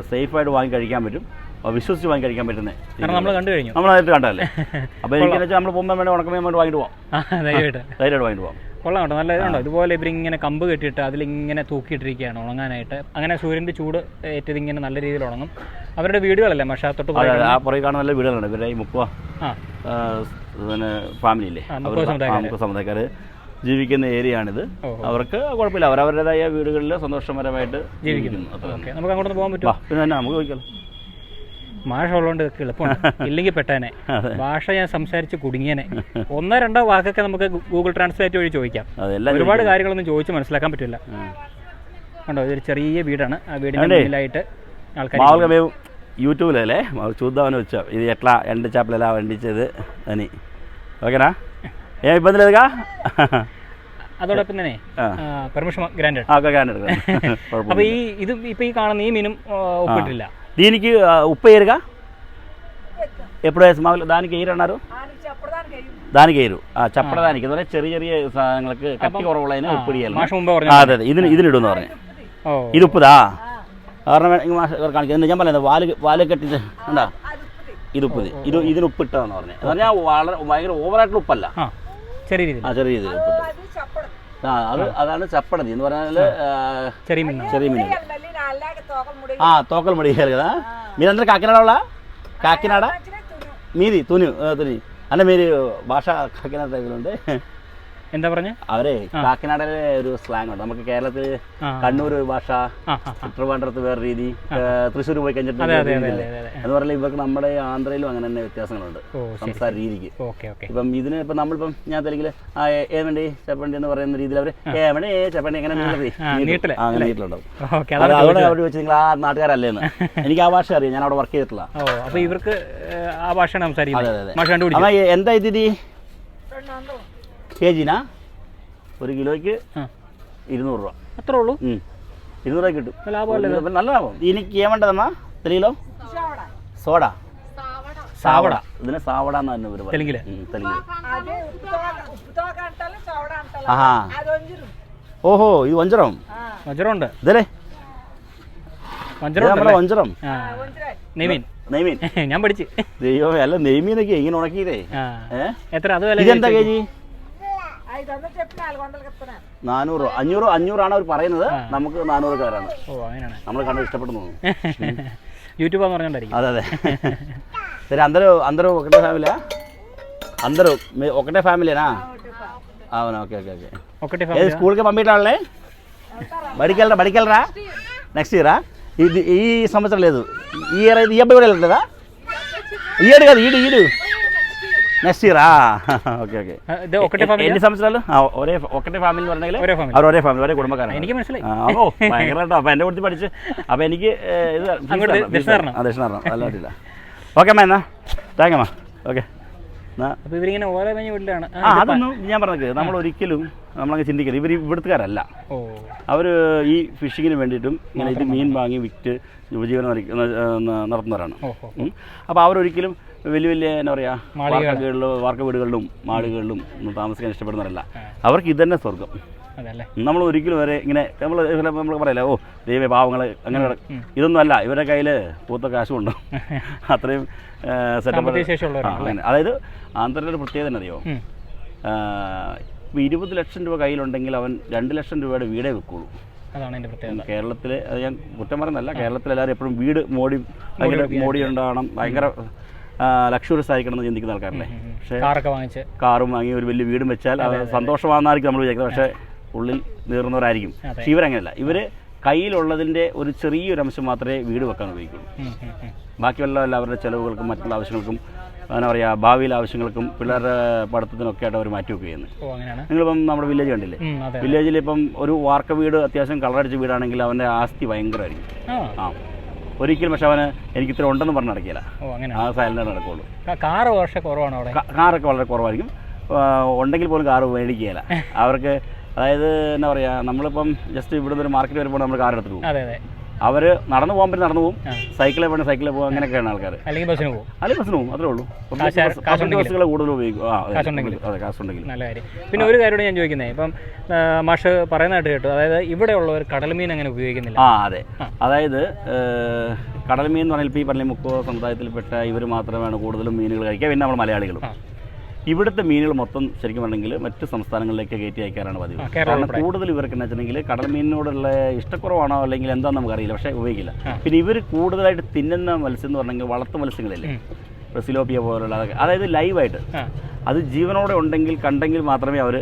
സേഫായിട്ട് വാങ്ങി കഴിക്കാൻ പറ്റും, വിശ്വസിച്ച് വാങ്ങി കഴിക്കാൻ പറ്റുന്നത്. കാരണം നമ്മൾ കണ്ടു കഴിഞ്ഞു, നമ്മളായിട്ട് കണ്ടല്ലേ. അപ്പോൾ എനിക്കെന്ന് വെച്ചാൽ നമ്മൾ പോകുമ്പോൾ വേണ്ടി ഉണക്കമീൻ വേണ്ടി വാങ്ങിട്ട് പോകാം, ധൈര്യമായിട്ട് വാങ്ങിട്ട് പോകാം. കൊള്ളാം കേട്ടോ, നല്ല ഇതുണ്ടോ. ഇതുപോലെ ഇവരിങ്ങനെ കമ്പ് കെട്ടിയിട്ട് അതിലിങ്ങനെ തൂക്കിയിട്ടിരിക്കുകയാണ് ഉണങ്ങാനായിട്ട്. അങ്ങനെ സൂര്യൻ്റെ ചൂട് ഏറ്റത് ഇങ്ങനെ നല്ല രീതിയിൽ ഉണങ്ങും. അവരുടെ വീടുകളല്ലേ മഷാത്തൊട്ട് ആ പുറകെ കാണുന്ന നല്ല വീടുകളുണ്ട്. ഇവരുടെ ഈ മുക്കുവ പിന്നെ ഫാമിലിയില്ലേ, മുക്കുവ സമുദായക്കാർ ജീവിക്കുന്ന ഏരിയയാണിത്. അവർക്ക് കുഴപ്പമില്ല, അവരവരുടേതായ വീടുകളിൽ സന്തോഷകരമായിട്ട് ജീവിക്കുന്നു. നമുക്ക് അങ്ങോട്ട് പോകാൻ പറ്റുമോ? പിന്നെ തന്നെ നമുക്ക് ചോദിക്കാം. ഭാഷ ഉള്ളതുകൊണ്ട് എളുപ്പമാണ്, ഇല്ലെങ്കിൽ പെട്ടേനെ. ഭാഷ ഞാൻ സംസാരിച്ച് കുടുങ്ങിയനെ. 1-2 വാക്കൊക്കെ നമുക്ക് ഗൂഗിൾ ട്രാൻസ്ലേറ്റ് വഴി ചോദിക്കാം. ഒരുപാട് കാര്യങ്ങളൊന്നും ചോദിച്ച് മനസ്സിലാക്കാൻ പറ്റില്ല. കണ്ടോ, ഇതൊരു ചെറിയ വീടാണ്. ఆ వీడిని మునిలాയിട്ട് మామూలుగా మేము యూట్యూబ్లోలే చూద్దామని వచ్చాం. ఇది ఎట్లా ఎండ చేపలు ఎలా వండించేది అని. ఓకేనా, ఏం ఇబ్బంది లేదుగా? അതോടൊപ്പം തന്നെ പെർമിഷൻ ഗ്രാൻഡഡ്. അപ്പോൾ ഈ കാണുന്ന ഈ മീനും ഒപ്പിട്ടില്ല. దీనికి ఉప్పు వేయరుగా? ఎప్పుడు వేసి మామూలు దానికి వేయరు అన్నారు, దానికి వేయరు. చెప్పడానికి ഇതുപോലെ ചെറിയ ചെറിയ സാധനങ്ങൾക്ക് കട്ടി കുറവുള്ളതിന് ഉപ്പ് ഇടിയാലും. അതെ അതെ, ഇതിനിടുമെന്ന് പറഞ്ഞു. ഇത് ഉപ്പുതാ കാരണം കാണിക്കുന്നത് ഞാൻ പറയുന്നത് വാല് കെട്ടിട്ട് ഉണ്ടാ, ഇത് ഉപ്പത്, ഇതിന് ഉപ്പിട്ടതെന്ന് പറഞ്ഞു. എന്ന് പറഞ്ഞാൽ വളരെ ഭയങ്കര ഓവറായിട്ടുള്ള ഉപ്പല്ല, ചെറിയ രീതിയിൽ ഉപ്പിട്ട്. അതാണ് చప్పడది എന്ന് പറഞ്ഞാൽ చెరీ మీన్. తోకలు ముడి కదా. మీరందరూ కాకినాడ వాళ్ళ? కాకినాడ మీది తుని అంటే మీరు భాష కాకినాడ టైప్లో ఉంటే എന്താ പറഞ്ഞ അവരെ കാക്കിനാടയിലെ ഒരു സ്ലാങ് ഉണ്ട്. നമുക്ക് കേരളത്തിൽ കണ്ണൂർ ഭാഷ, ട്രിവാൻഡ്രത്ത് വേറെ രീതി, തൃശ്ശൂർ പോയി കഴിഞ്ഞിട്ട് എന്ന് പറഞ്ഞാൽ ഇവർക്ക് നമ്മുടെ ആന്ധ്രയിലും അങ്ങനെ തന്നെ വ്യത്യാസങ്ങളുണ്ട് സംസാര രീതിക്ക്. ഇപ്പം ഇപ്പം നമ്മളിപ്പം ഞാൻ തെലുങ്കില് ഏമണ്ടി ചെപ്പണ്ടി എന്ന് പറയുന്ന രീതിയിൽ അവർ ഏമണി ചെപ്പണ്ടി അങ്ങനെ നീട്ടിലുണ്ടാവും. അതുകൊണ്ട് അവർ വെച്ച് നിങ്ങൾ ആ നാട്ടുകാരല്ലേന്ന്. എനിക്ക് ആ ഭാഷ അറിയാം, ഞാൻ അവിടെ വർക്ക് ചെയ്തിട്ടില്ല. അപ്പൊ ഇവർക്ക് ആ ഭാഷ എന്താ ഇതിരി കേജിനാ? 1 കിലോയ്ക്ക് 200 രൂപ. അത്രേ ഉള്ളൂ? 200 രൂപ കിട്ടും, നല്ല ലാഭം. എനിക്ക് ഏമണ്ടതമ്മ തെലുങ്കിലോ? സോഡ, സാവട. ഇതിന് സാവട എന്ന് തന്നെ ഒരു തെലുങ്കില്. ആഹാ, ഓഹോ, ഇത് വഞ്ചരം. വഞ്ചരമുണ്ട് ഇതല്ലേ നമ്മുടെ വഞ്ചരം, നെയ്മീൻ. ഞാൻ പഠിച്ചു. ദൈവമേ, അല്ല നെയ്മീനൊക്കെ ഇങ്ങനെ ഉണക്കിയതേ. എത്ര അത് വില? ഇതെന്താ കേജി? 400, 500 ആണ് അവർ പറയുന്നത്. നമുക്ക് 400 നമ്മൾ കണ്ട് ഇഷ്ടപ്പെടുന്നു. యూట్యూబ్ പറഞ്ഞോണ്ടായിരിക്കും. అదే అదే సరే, అందరూ ఒకటే ఫ్యామిలీయా? అందరూ ఒకటే ఫ్యామిలీనా? అవునా, ఓకే ఓకే ఓకే. ఒకటే ఫ్యామిలీ. స్కూల్కి పంపించాలే? బడికెళ్ళరా నెక్స్ట్ ఇయరా? ఇది ఈ సంవత్సరం లేదు, ఈ ఇయర్ అయితే ఈ అబ్బాయి కూడా వెళ్ళట్లేదా? ఈడు కాదు, ఈడు నెక్స్ట్ ఇయరా? Okay okay. ఎన్ని సంవత్సరాలు? ఒకటే ఫ్యామిలీ പറഞ്ഞെങ്കിൽ അവർ ഒരേ ഫാമിലി, ഒരേ കുടുംബക്കാരാണ്. എനിക്ക് മനസ്സിലായി. ഓ ഭയങ്കരമായിട്ടോ. അപ്പോൾ എൻ്റെ കുറിച്ച് പഠിച്ച് അപ്പോൾ എനിക്ക് ഇത് ദക്ഷിണാരണം അല്ലാട്ടില്ല. ഓക്കെ അമ്മ, എന്നാ താങ്ക് അമ്മ. ഓക്കെ. അപ്പോൾ ഇവരിങ്ങനെ ഓരോ വീട്ടിലാണ്. അതൊന്നും ഞാൻ പറഞ്ഞത് നമ്മൾ ഒരിക്കലും നമ്മളങ്ങ് ചിന്തിക്കരുത്. ഇവർ ഇവിടുത്തുകാരല്ല. അവർ ഈ ഫിഷിങ്ങിന് വേണ്ടിയിട്ടും ഇങ്ങനെ ഇത് മീൻ വാങ്ങി വിറ്റ് ഉപജീവനം നടത്തുന്നവരാണ്. അപ്പോൾ അവരൊരിക്കലും വലിയ എന്താ പറയുക വാർക്ക വീടുകളിലും മാളുകളിലും ഒന്നും താമസിക്കാൻ ഇഷ്ടപ്പെടുന്നവരല്ല. അവർക്ക് ഇത് തന്നെ സ്വർഗം. നമ്മൾ ഒരിക്കലും വരെ ഇങ്ങനെ നമ്മൾ പറയില്ല, ഓ ദൈവ പാവങ്ങൾ അങ്ങനെ. ഇതൊന്നും അല്ല, ഇവരുടെ കയ്യിൽ പൂത്ത കാശുമുണ്ട്, അത്രയും സെറ്റപ്പ്. അങ്ങനെ അതായത് ആന്ധ്രയുടെ ഒരു പ്രത്യേകത തന്നെ അറിയോ? ഇപ്പോൾ 20 ലക്ഷം രൂപ കയ്യിലുണ്ടെങ്കിൽ അവൻ 2 ലക്ഷം രൂപയുടെ വീടേ വെക്കുള്ളൂ. കേരളത്തിൽ അത് ഞാൻ കുറ്റം പറയുന്നതല്ല, കേരളത്തിലെല്ലാവരും എപ്പോഴും വീട് ഭയങ്കര മോടി ഉണ്ടാകണം, ഭയങ്കര ലക്ഷൂറിയസ് ആയിരിക്കണം എന്ന് ചിന്തിക്കുന്ന ആൾക്കാരല്ലേ. പക്ഷേ കാറും വാങ്ങി ഒരു വലിയ വീടും വെച്ചാൽ അത് സന്തോഷമാണെന്നായിരിക്കും നമ്മൾ വിചാരിക്കുന്നത്. പക്ഷേ ഉള്ളിൽ നീറുന്നവരായിരിക്കും. പക്ഷേ ഇവരങ്ങനെയല്ല. ഇവർ കയ്യിലുള്ളതിൻ്റെ ഒരു ചെറിയൊരു അംശം മാത്രമേ വീട് വെക്കാൻ ഉപയോഗിക്കുള്ളൂ. ബാക്കിയുള്ള എല്ലാവരുടെ ചിലവുകൾക്കും മറ്റുള്ള ആവശ്യങ്ങൾക്കും എന്താ പറയുക ഭാവിയിലെ ആവശ്യങ്ങൾക്കും പിള്ളേരുടെ പഠിത്തത്തിനൊക്കെ ആയിട്ട് അവർ മാറ്റി വെക്കുക ചെയ്യുന്നത്. നിങ്ങളിപ്പം നമ്മുടെ വില്ലേജ് കണ്ടില്ലേ? വില്ലേജിൽ ഇപ്പം ഒരു വാർക്ക വീട് അത്യാവശ്യം കളറടിച്ച വീടാണെങ്കിൽ അവൻ്റെ ആസ്തി ഭയങ്കരമായിരിക്കും. ഒരിക്കലും പക്ഷെ അവന് എനിക്ക് ഇത്ര ഉണ്ടെന്ന് പറഞ്ഞ് നടക്കില്ല, ആ സൈലൻ്റ് നടക്കുള്ളൂ. കാറൊക്കെ വളരെ കുറവായിരിക്കും. ഉണ്ടെങ്കിൽ പോലും കാറ് മേടിക്കുകയില്ല അവർക്ക്. അതായത് എന്താ പറയുക, നമ്മളിപ്പം ജസ്റ്റ് ഇവിടെ നിന്ന് ഒരു മാർക്കറ്റ് വരുമ്പോൾ നമ്മൾ കാർ എടുത്തിട്ട് പോകും. അവർ നടന്നു പോകാൻ പറ്റും നടന്നു പോകും, സൈക്കിളിൽ വേണം സൈക്കിളിൽ പോകും, അങ്ങനെയൊക്കെയാണ് ആൾക്കാർ. അല്ലെങ്കിൽ ബസ്സിന് പോകും. അല്ലെങ്കിൽ ബസ്സിന് പോകും, അത്രേ ഉള്ളൂ. ബസ്സുകൾ കൂടുതൽ ഉപയോഗിക്കും. അതെ, കാശുണ്ടെങ്കിൽ. നല്ല കാര്യം. പിന്നെ ഒരു കാര്യം ഞാൻ ചോദിക്കുന്നത്, ഇപ്പം മാഷ് പറയുന്നതായിട്ട് കേട്ടു, അതായത് ഇവിടെ ഉള്ളവർ കടൽമീൻ അങ്ങനെ ഉപയോഗിക്കുന്നില്ല. അതെ, അതായത് കടൽമീൻ എന്ന് പറഞ്ഞാൽ ഇപ്പോൾ ഈ പറഞ്ഞ മുക്കോ സമുദായത്തിൽപ്പെട്ട ഇവർ മാത്രമാണ് കൂടുതലും മീനുകൾ കഴിക്കുക. പിന്നെ നമ്മൾ മലയാളികളും. ഇവിടുത്തെ മീനുകൾ മൊത്തം ശരിക്കും പറഞ്ഞെങ്കിൽ മറ്റ് സംസ്ഥാനങ്ങളിലേക്ക് കയറ്റി അയക്കാറാണ് പതിവ്. കാരണം കൂടുതൽ ഇവർക്ക് എന്ന് വെച്ചിട്ടുണ്ടെങ്കിൽ കടൽ മീനിനോടുള്ള ഇഷ്ടക്കുറവാണോ അല്ലെങ്കിൽ എന്താണെന്ന് നമുക്കറിയില്ല, പക്ഷേ ഉപയോഗിക്കില്ല. പിന്നെ ഇവർ കൂടുതലായിട്ട് തിന്നുന്ന മത്സ്യം എന്ന് പറഞ്ഞെങ്കിൽ വളർത്തു മത്സ്യങ്ങളില്ലേ, സിലോപ്പിയ പോലുള്ള, അതായത് ലൈവായിട്ട് അത് ജീവനോടെ ഉണ്ടെങ്കിൽ കണ്ടെങ്കിൽ മാത്രമേ അവർ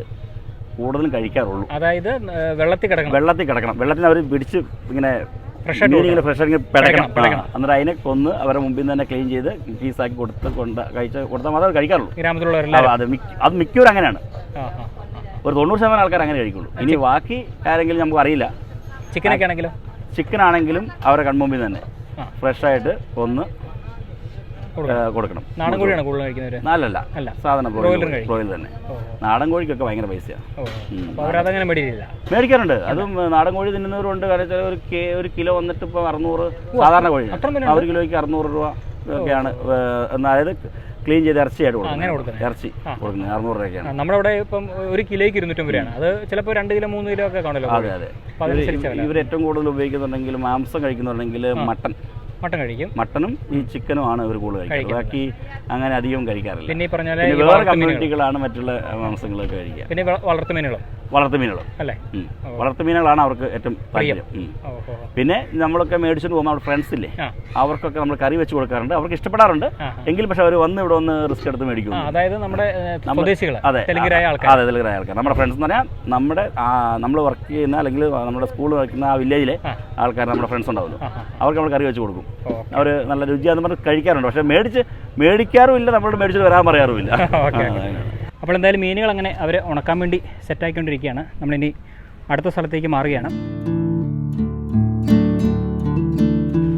കൂടുതലും കഴിക്കാറുള്ളൂ. അതായത് വെള്ളത്തിൽ കിടക്കണം. വെള്ളത്തിന് അവർ പിടിച്ച് ഇങ്ങനെ മീനിങ്ങനെ ഫ്രഷാക്കി പിടക്കണം. എന്നിട്ട് അതിനെ കൊന്ന് അവരെ മുമ്പിൽ നിന്ന് തന്നെ ക്ലീൻ ചെയ്ത് പീസാക്കി കൊടുത്താൽ മാത്രമേ കഴിക്കാറുള്ളൂ. അത് മിക്കവരും അങ്ങനെയാണ്. ഒരു 90% ആൾക്കാർ അങ്ങനെ കഴിക്കുള്ളൂ. ഇനി ബാക്കി ആരെങ്കിലും നമുക്ക് അറിയില്ല. ചിക്കൻ ആണെങ്കിലും അവരെ കൺമുമ്പിൽ തന്നെ ഫ്രഷായിട്ട് കൊന്ന് കൊടുക്കണം. നാടൻ കോഴിയാണ് കൂടുതൽ കഴിക്കുന്നത്? അല്ല, സാധാരണ ബ്രോയിലർ തന്നെ. നാടൻ കോഴിക്കൊക്കെ ഭയങ്കര പൈസയാണ്. മേടിക്കാറുണ്ട്. അതും നാടൻ കോഴി തിന്നുന്നവരുണ്ട്. കാരണം ഒരു കിലോ വന്നിട്ട് ഇപ്പോൾ 600, സാധാരണ കോഴി 1 കിലോയ്ക്ക് 600 രൂപ ഒക്കെയാണ്. അതായത് ക്ലീൻ ചെയ്ത് ഇറച്ചിയായിട്ട് കൊടുക്കുന്നത്. ഇറച്ചി കൊടുക്കുന്നത് 600 രൂപയ്ക്കാണ്. നമ്മുടെ ഇവിടെ ഇപ്പം 1 കിലോയ്ക്ക് 250 രൂപയാണ്. അത് ചിലപ്പോൾ 2 കിലോ 3 കിലോ ഒക്കെ കാണുമല്ലോ. അതെ. ഇവർ ഏറ്റവും കൂടുതൽ ഉപയോഗിക്കുന്നുണ്ടെങ്കിൽ മാംസം കഴിക്കുന്നുണ്ടെങ്കിൽ മട്ടൻ കഴിക്കും. മട്ടനും ഈ ചിക്കനും ആണ് ഇവർ കൂടുതൽ കഴിക്കുന്നത്. ബാക്കി അങ്ങനെ അധികം കഴിക്കാറില്ല. പിന്നെ വേറെ കമ്മ്യൂണിറ്റികളാണ് മറ്റുള്ള മാംസങ്ങളൊക്കെ കഴിക്കുക. പിന്നെ വളർത്തുമീനുകൾ അല്ലേ, വളർത്തുമീനുകളാണ് അവർക്ക് ഏറ്റവും താല്പര്യം. പിന്നെ നമ്മളൊക്കെ മേടിച്ചിട്ട് പോകുമ്പോൾ അവിടെ ഫ്രണ്ട്സ് ഇല്ലേ, അവർക്കൊക്കെ നമ്മൾ കറി വെച്ച് കൊടുക്കാറുണ്ട്. അവർക്ക് ഇഷ്ടപ്പെടാറുണ്ട്. എങ്കിൽ പക്ഷെ അവർ വന്ന് ഇവിടെ ഒന്ന് റിസ്ക് എടുത്ത് മേടിക്കും. അതായത് അതെ, തെലുങ്കായ ആൾക്കാർ. നമ്മുടെ ഫ്രണ്ട്സ് എന്ന് പറഞ്ഞാൽ നമ്മൾ വർക്ക് ചെയ്യുന്ന അല്ലെങ്കിൽ നമ്മുടെ സ്കൂളിൽ വയ്ക്കുന്ന ആ വില്ലേജിലെ ആൾക്കാർ, നമ്മുടെ ഫ്രണ്ട്സ് ഉണ്ടാവുമല്ലോ, അവർക്ക് നമ്മൾ കറി വെച്ച് കൊടുക്കും. അവർ നല്ല രുചിയാന്ന് പറഞ്ഞ് കഴിക്കാറുണ്ട്. പക്ഷെ മേടിക്കാറുമില്ല, നമ്മളോട് മേടിച്ചിട്ട് വരാൻ പറയാറുമില്ല. അപ്പോൾ എന്തായാലും മീനുകൾ അങ്ങനെ അവർ ഉണക്കാൻ വേണ്ടി സെറ്റായിക്കൊണ്ടിരിക്കുകയാണ്. നമ്മളിനി അടുത്ത സ്ഥലത്തേക്ക് മാറുകയാണ്.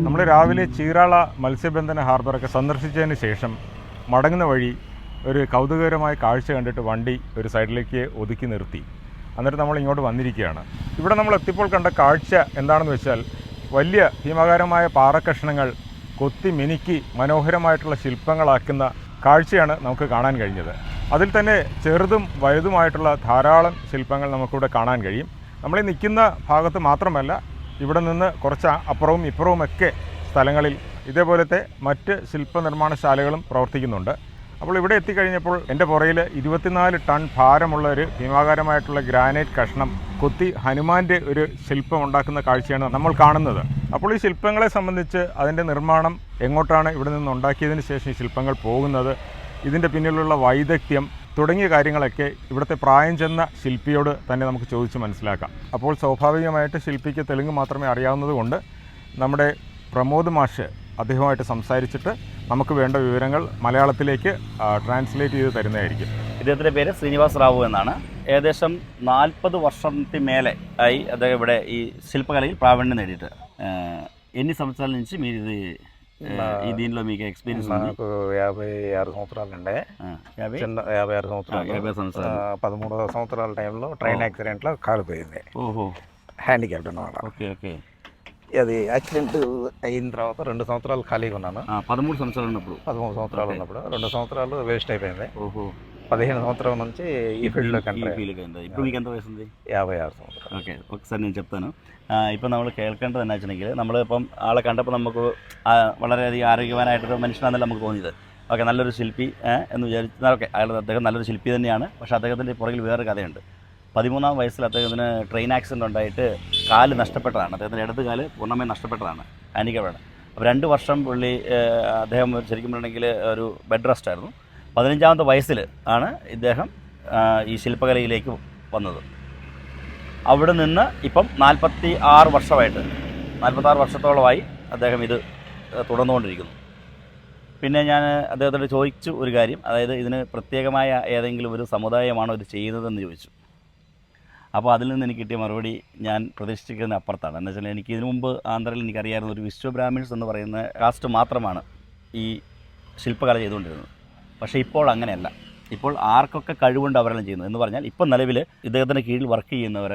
നമ്മൾ രാവിലെ ചീരാള മത്സ്യബന്ധന ഹാർബറൊക്കെ സന്ദർശിച്ചതിന് ശേഷം മടങ്ങുന്ന വഴി ഒരു കൗതുകകരമായ കാഴ്ച കണ്ടിട്ട് വണ്ടി ഒരു സൈഡിലേക്ക് ഒതുക്കി നിർത്തി. എന്നിട്ട് നമ്മൾ ഇങ്ങോട്ട് വന്നിരിക്കുകയാണ്. ഇവിടെ നമ്മൾ എത്തിയപ്പോൾ കണ്ട കാഴ്ച എന്താണെന്ന് വെച്ചാൽ, വലിയ ഭീമാകാരമായ പാറക്കഷ്ണങ്ങൾ കൊത്തി മിനുക്കി മനോഹരമായിട്ടുള്ള ശില്പങ്ങളാക്കുന്ന കാഴ്ചയാണ് നമുക്ക് കാണാൻ കഴിഞ്ഞത്. അതിൽ തന്നെ ചെറുതും വലുതുമായിട്ടുള്ള ധാരാളം ശില്പങ്ങൾ നമുക്കിവിടെ കാണാൻ കഴിയും. നമ്മൾ നിൽക്കുന്ന ഭാഗത്ത് മാത്രമല്ല, ഇവിടെ നിന്ന് കുറച്ച് അപ്പുറവും ഇപ്പുറവുമൊക്കെ സ്ഥലങ്ങളിൽ ഇതേപോലത്തെ മറ്റ് ശില്പനിർമ്മാണശാലകളും പ്രവർത്തിക്കുന്നുണ്ട്. അപ്പോൾ ഇവിടെ എത്തിക്കഴിഞ്ഞപ്പോൾ എൻ്റെ പുറയിൽ 24 ടൺ ഭാരമുള്ള ഒരു ഭീമാകാരമായിട്ടുള്ള ഗ്രാനൈറ്റ് കഷ്ണം കൊത്തി ഹനുമാൻ്റെ ഒരു ശില്പം ഉണ്ടാക്കുന്ന കാഴ്ചയാണ് നമ്മൾ കാണുന്നത്. അപ്പോൾ ഈ ശില്പങ്ങളെ സംബന്ധിച്ച് അതിൻ്റെ നിർമ്മാണം എങ്ങോട്ടാണ് ഇവിടെ നിന്ന് ഉണ്ടാക്കിയതിന് ശേഷം ഈ ശില്പങ്ങൾ പോകുന്നത്, ഇതിൻ്റെ പിന്നിലുള്ള വൈദഗ്ധ്യം തുടങ്ങിയ കാര്യങ്ങളൊക്കെ ഇവിടുത്തെ പ്രായം ചെന്ന ശില്പിയോട് തന്നെ നമുക്ക് ചോദിച്ച് മനസ്സിലാക്കാം. അപ്പോൾ സ്വാഭാവികമായിട്ട് ശില്പിക്ക് തെലുങ്ക് മാത്രമേ അറിയാവുന്നതുകൊണ്ട് നമ്മുടെ പ്രമോദ് മാഷ് അദ്ദേഹവുമായിട്ട് സംസാരിച്ചിട്ട് നമുക്ക് വേണ്ട വിവരങ്ങൾ മലയാളത്തിലേക്ക് ട്രാൻസ്ലേറ്റ് ചെയ്ത് തരുന്നതായിരിക്കും. ഇദ്ദേഹത്തിൻ്റെ പേര് ശ്രീനിവാസ് റാവു എന്നാണ്. ఏదేశం 40 వర్షంకి మేలే అయి అదే ഇവിടെ ఈ శిల్పకళയിൽ ప్రావీణ్యం నేడిట ఎన్ని సంవత్సరాల నుంచి మీరు ఇది ఈ దీనిలో మీకు ఎక్స్పీరియన్స్ ఉంది? నాకు 56 సంవత్సరాలండి. 56 సంవత్సరాలు. 13వ సంవత్సరాల టైంలో ట్రైన్ యాక్సిడెంట్లో కాలిపోయింది. ఓహో, హ్యాండిక్యాప్డ్ అన్నమాట. Okay okay. అది యాక్సిడెంట్ అయిన తర్వాత 2 సంవత్సరాలు ఖాళీగా ఉన్నాను. 13 సంవత్సరాలు ఉన్నప్పుడు 13 సంవత్సరాలు ఉన్నప్పుడు 2 సంవత్సరాలు వేస్ట్ అయిపోయింది. ఓహో. 15 సంవత్సరాల నుంచి ఈ ఫీల్డ్లోకి ఇప్పుడు మీకు ఎంత వయసు ఉంది? 56 సంవత్సరాలు. ఓకే, ఒకసారి నేను చెప్తాను. ഇപ്പം നമ്മൾ കേൾക്കേണ്ടത് എന്താ വെച്ചിട്ടുണ്ടെങ്കിൽ, നമ്മളിപ്പം ആളെ കണ്ടപ്പോൾ നമുക്ക് വളരെയധികം ആരോഗ്യവാനായിട്ടൊരു മനുഷ്യനാണെന്നല്ല നമുക്ക് തോന്നിയത്. ഓക്കെ, നല്ലൊരു ശില്പി എന്ന് വിചാരിച്ചാൽ ഓക്കെ, അദ്ദേഹം നല്ലൊരു ശില്പി തന്നെയാണ്. പക്ഷേ അദ്ദേഹത്തിൻ്റെ പുറകിൽ വേറൊരു കഥയുണ്ട്. 13-ാം വയസ്സിൽ അദ്ദേഹത്തിന് ട്രെയിൻ ആക്സിഡൻ്റ് ഉണ്ടായിട്ട് കാല് നഷ്ടപ്പെട്ടതാണ്. അദ്ദേഹത്തിൻ്റെ ഇടത് കാല് പൂർണ്ണമായും നഷ്ടപ്പെട്ടതാണ്, ഹാൻഡിക്യാപ്ഡ്. അപ്പോൾ 2 വർഷം പുള്ളി അദ്ദേഹം ശരിക്കും പറഞ്ഞിട്ടുണ്ടെങ്കിൽ ഒരു ബെഡ് റെസ്റ്റ് ആയിരുന്നു. 15-ാമത്തെ വയസ്സിൽ ആണ് ഇദ്ദേഹം ഈ ശില്പകലയിലേക്ക് വന്നത്. അവിടെ നിന്ന് ഇപ്പം 46 വർഷത്തോളമായി അദ്ദേഹം ഇത് തുടർന്നുകൊണ്ടിരിക്കുന്നു. പിന്നെ ഞാൻ അദ്ദേഹത്തോട് ചോദിച്ചു ഒരു കാര്യം, അതായത് ഇതിന് പ്രത്യേകമായ ഏതെങ്കിലും ഒരു സമുദായമാണോ ഇത് ചെയ്യുന്നതെന്ന് ചോദിച്ചു. അപ്പോൾ അതിൽ നിന്ന് എനിക്ക് കിട്ടിയ മറുപടി ഞാൻ പ്രതീക്ഷിക്കുന്നതിന് അപ്പുറത്താണ്. എന്ന് വെച്ചാൽ എനിക്ക് ഇതിനു മുമ്പ് ആന്ധ്രയിൽ എനിക്കറിയാവുന്ന ഒരു വിശ്വബ്രാഹ്മിൺസ് എന്ന് പറയുന്ന കാസ്റ്റ് മാത്രമാണ് ഈ ശില്പകല ചെയ്തുകൊണ്ടിരുന്നത്. പക്ഷേ ഇപ്പോൾ അങ്ങനെയല്ല. ഇപ്പോൾ ആർക്കൊക്കെ കഴിവുണ്ട് അവരെല്ലാം ചെയ്യുന്നത്. എന്ന് പറഞ്ഞാൽ ഇപ്പം നിലവിൽ ഇദ്ദേഹത്തിൻ്റെ കീഴിൽ വർക്ക് ചെയ്യുന്നവർ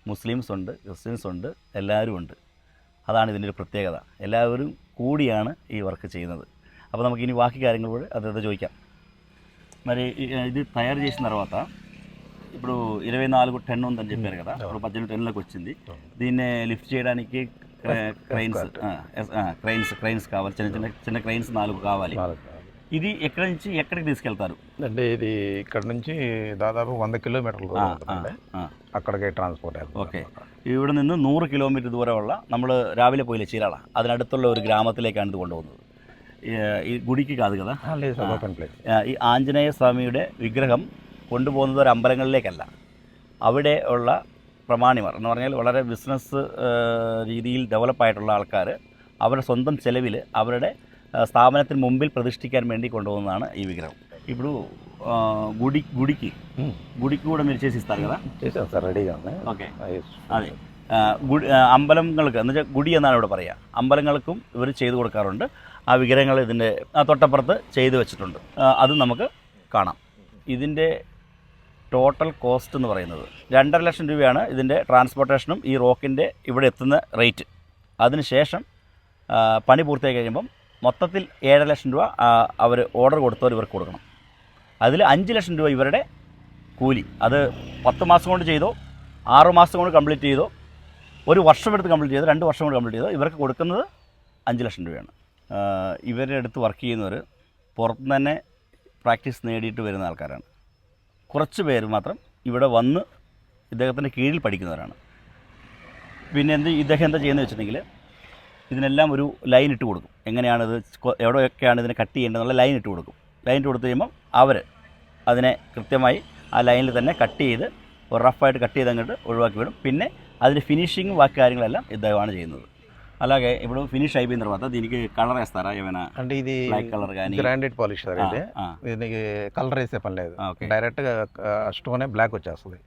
മുസ്ലിംസ് ഉണ്ട്, ക്രിസ്ത്യൻസ് ഉണ്ട്, എല്ലാവരും ഉണ്ട്. അതാണ് ഇതിൻ്റെ ഒരു പ്രത്യേകത. എല്ലാവരും കൂടിയാണ് ఈ వర్క్ ചെയ്യുന്നത്. അപ്പോൾ നമുക്ക് ఇని బాకీ కార్యక్రమాలు కూడా అదే చూద్దాం. మరి ఇది తయారు చేసిన తర్వాత ఇప్పుడు 24 టన్ ఉందని చెప్పారు కదా, ఇప్పుడు 18 టన్నులకు వచ్చింది. దీన్ని లిఫ్ట్ చేయడానికి క్రైన్స్ కావాలి, చిన్న క్రైన్స్ 4 కావాలి. ఇది ఎక్కడి నుంచి ఎక్కడికి తీసుకెళ్తారు అంటే? ఇది ఇక్కడ నుంచి దాదాపు 100 కిలోమీటర్లు അക്കടക്ക് ട്രാൻസ്പോർട്ട് ആയിരുന്നു. ഓക്കെ, ഇവിടെ നിന്ന് 100 കിലോമീറ്റർ ദൂരമുള്ള നമ്മൾ രാവിലെ പോയില്ലേ ചീരാള, അതിനടുത്തുള്ള ഒരു ഗ്രാമത്തിലേക്കാണ് ഇത് കൊണ്ടുപോകുന്നത്. ഈ ഗുഡിക്ക് കാത് കഥ ഈ ആഞ്ജനേയ സ്വാമിയുടെ വിഗ്രഹം കൊണ്ടുപോകുന്നത് ഒരു അമ്പലങ്ങളിലേക്കല്ല, അവിടെ ഉള്ള പ്രമാണിമാർ എന്ന് പറഞ്ഞാൽ വളരെ ബിസിനസ് രീതിയിൽ ഡെവലപ്പായിട്ടുള്ള ആൾക്കാർ അവരുടെ സ്വന്തം ചെലവിൽ അവരുടെ స్థాపనത്തിന് ముంబిల్ ప్రతిష్ఠిക്കാൻ వేണ്ടി కొണ്ടുపోతున్నതാണ് ఈ విగ్రహం. ఇప్పుడు గుడికి కూడా మీరు చేసి ఇస్తారు కదా? చేసాం సార్, రెడీగా ఉంది. ఓకే, അതെ, അമ്പലങ്ങൾക്ക് എന്ന് വെച്ചാൽ ഗുഡി എന്നാണ് ഇവിടെ പറയുക, അമ്പലങ്ങൾക്കും ഇവർ ചെയ്തു കൊടുക്കാറുണ്ട്. ആ വിഗ്രഹങ്ങൾ ഇതിൻ്റെ തൊട്ടപ്പുറത്ത് ചെയ്തു വെച്ചിട്ടുണ്ട്, അത് നമുക്ക് കാണാം. ഇതിൻ്റെ ടോട്ടൽ കോസ്റ്റ് എന്ന് പറയുന്നത് 2.5 ലക്ഷം രൂപയാണ് ഇതിൻ്റെ ട്രാൻസ്പോർട്ടേഷനും ഈ റോക്കിൻ്റെ ഇവിടെ എത്തുന്ന റേറ്റ്. അതിനുശേഷം പണി പൂർത്തിയായി കഴിയുമ്പം മൊത്തത്തിൽ 7 ലക്ഷം രൂപ അവർ ഓർഡർ കൊടുത്തവർ ഇവർക്ക് കൊടുക്കണം. അതിൽ 5 ലക്ഷം രൂപ ഇവരുടെ കൂലി. അത് 10 മാസം കൊണ്ട് ചെയ്തോ, 6 മാസം കൊണ്ട് കംപ്ലീറ്റ് ചെയ്തോ, 1 വർഷം എടുത്ത് കംപ്ലീറ്റ് ചെയ്തോ, 2 വർഷം കൊണ്ട് കംപ്ലീറ്റ് ചെയ്തോ, ഇവർക്ക് കൊടുക്കുന്നത് 5 ലക്ഷം രൂപയാണ്. ഇവരുടെ അടുത്ത് വർക്ക് ചെയ്യുന്നവർ പുറത്തുനിന്ന് തന്നെ പ്രാക്ടീസ് നേടിയിട്ട് വരുന്ന ആൾക്കാരാണ്. കുറച്ച് പേര് മാത്രം ഇവിടെ വന്ന് ഇദ്ദേഹത്തിൻ്റെ കീഴിൽ പഠിക്കുന്നവരാണ്. പിന്നെ ഇദ്ദേഹം എന്താ ചെയ്യുന്നത് വെച്ചിട്ടുണ്ടെങ്കിൽ ഇതിനെല്ലാം ഒരു ലൈൻ ഇട്ട് കൊടുക്കും. എങ്ങനെയാണിത്, എവിടെയൊക്കെയാണ് ഇതിനെ കട്ട് ചെയ്യേണ്ടതെന്നുള്ള ലൈൻ ഇട്ട് കൊടുക്കും. ലൈൻ ഇട്ട് കൊടുത്തു കഴിയുമ്പം അവർ അതിനെ കൃത്യമായി ആ ലൈനിൽ തന്നെ കട്ട് ചെയ്ത് ഒരു റഫായിട്ട് కట్ ചെയ്ത് അങ്ങോട്ട് ఒడివాకి విడం. പിന്നെ അതിൻ്റെ ఫినిషింగ్ వాటి కార్యങ്ങളെല്ലാം ఇద్దరు ചെയ്യുന്നത്. అలాగే ఇప్పుడు ఫినిష్ అయిపోయిన తర్వాత దీనికి కలర్ వేస్తారా ఏమైనా? అంటే ఇది బ్లాక్ కలర్ కానీ గ్రాండెడ్ పాలిష్ సార్, ఇది దీనికి కలర్ వేసే పని లేదు, డైరెక్ట్గా స్టోనే బ్లాక్ వచ్చేస్తుంది.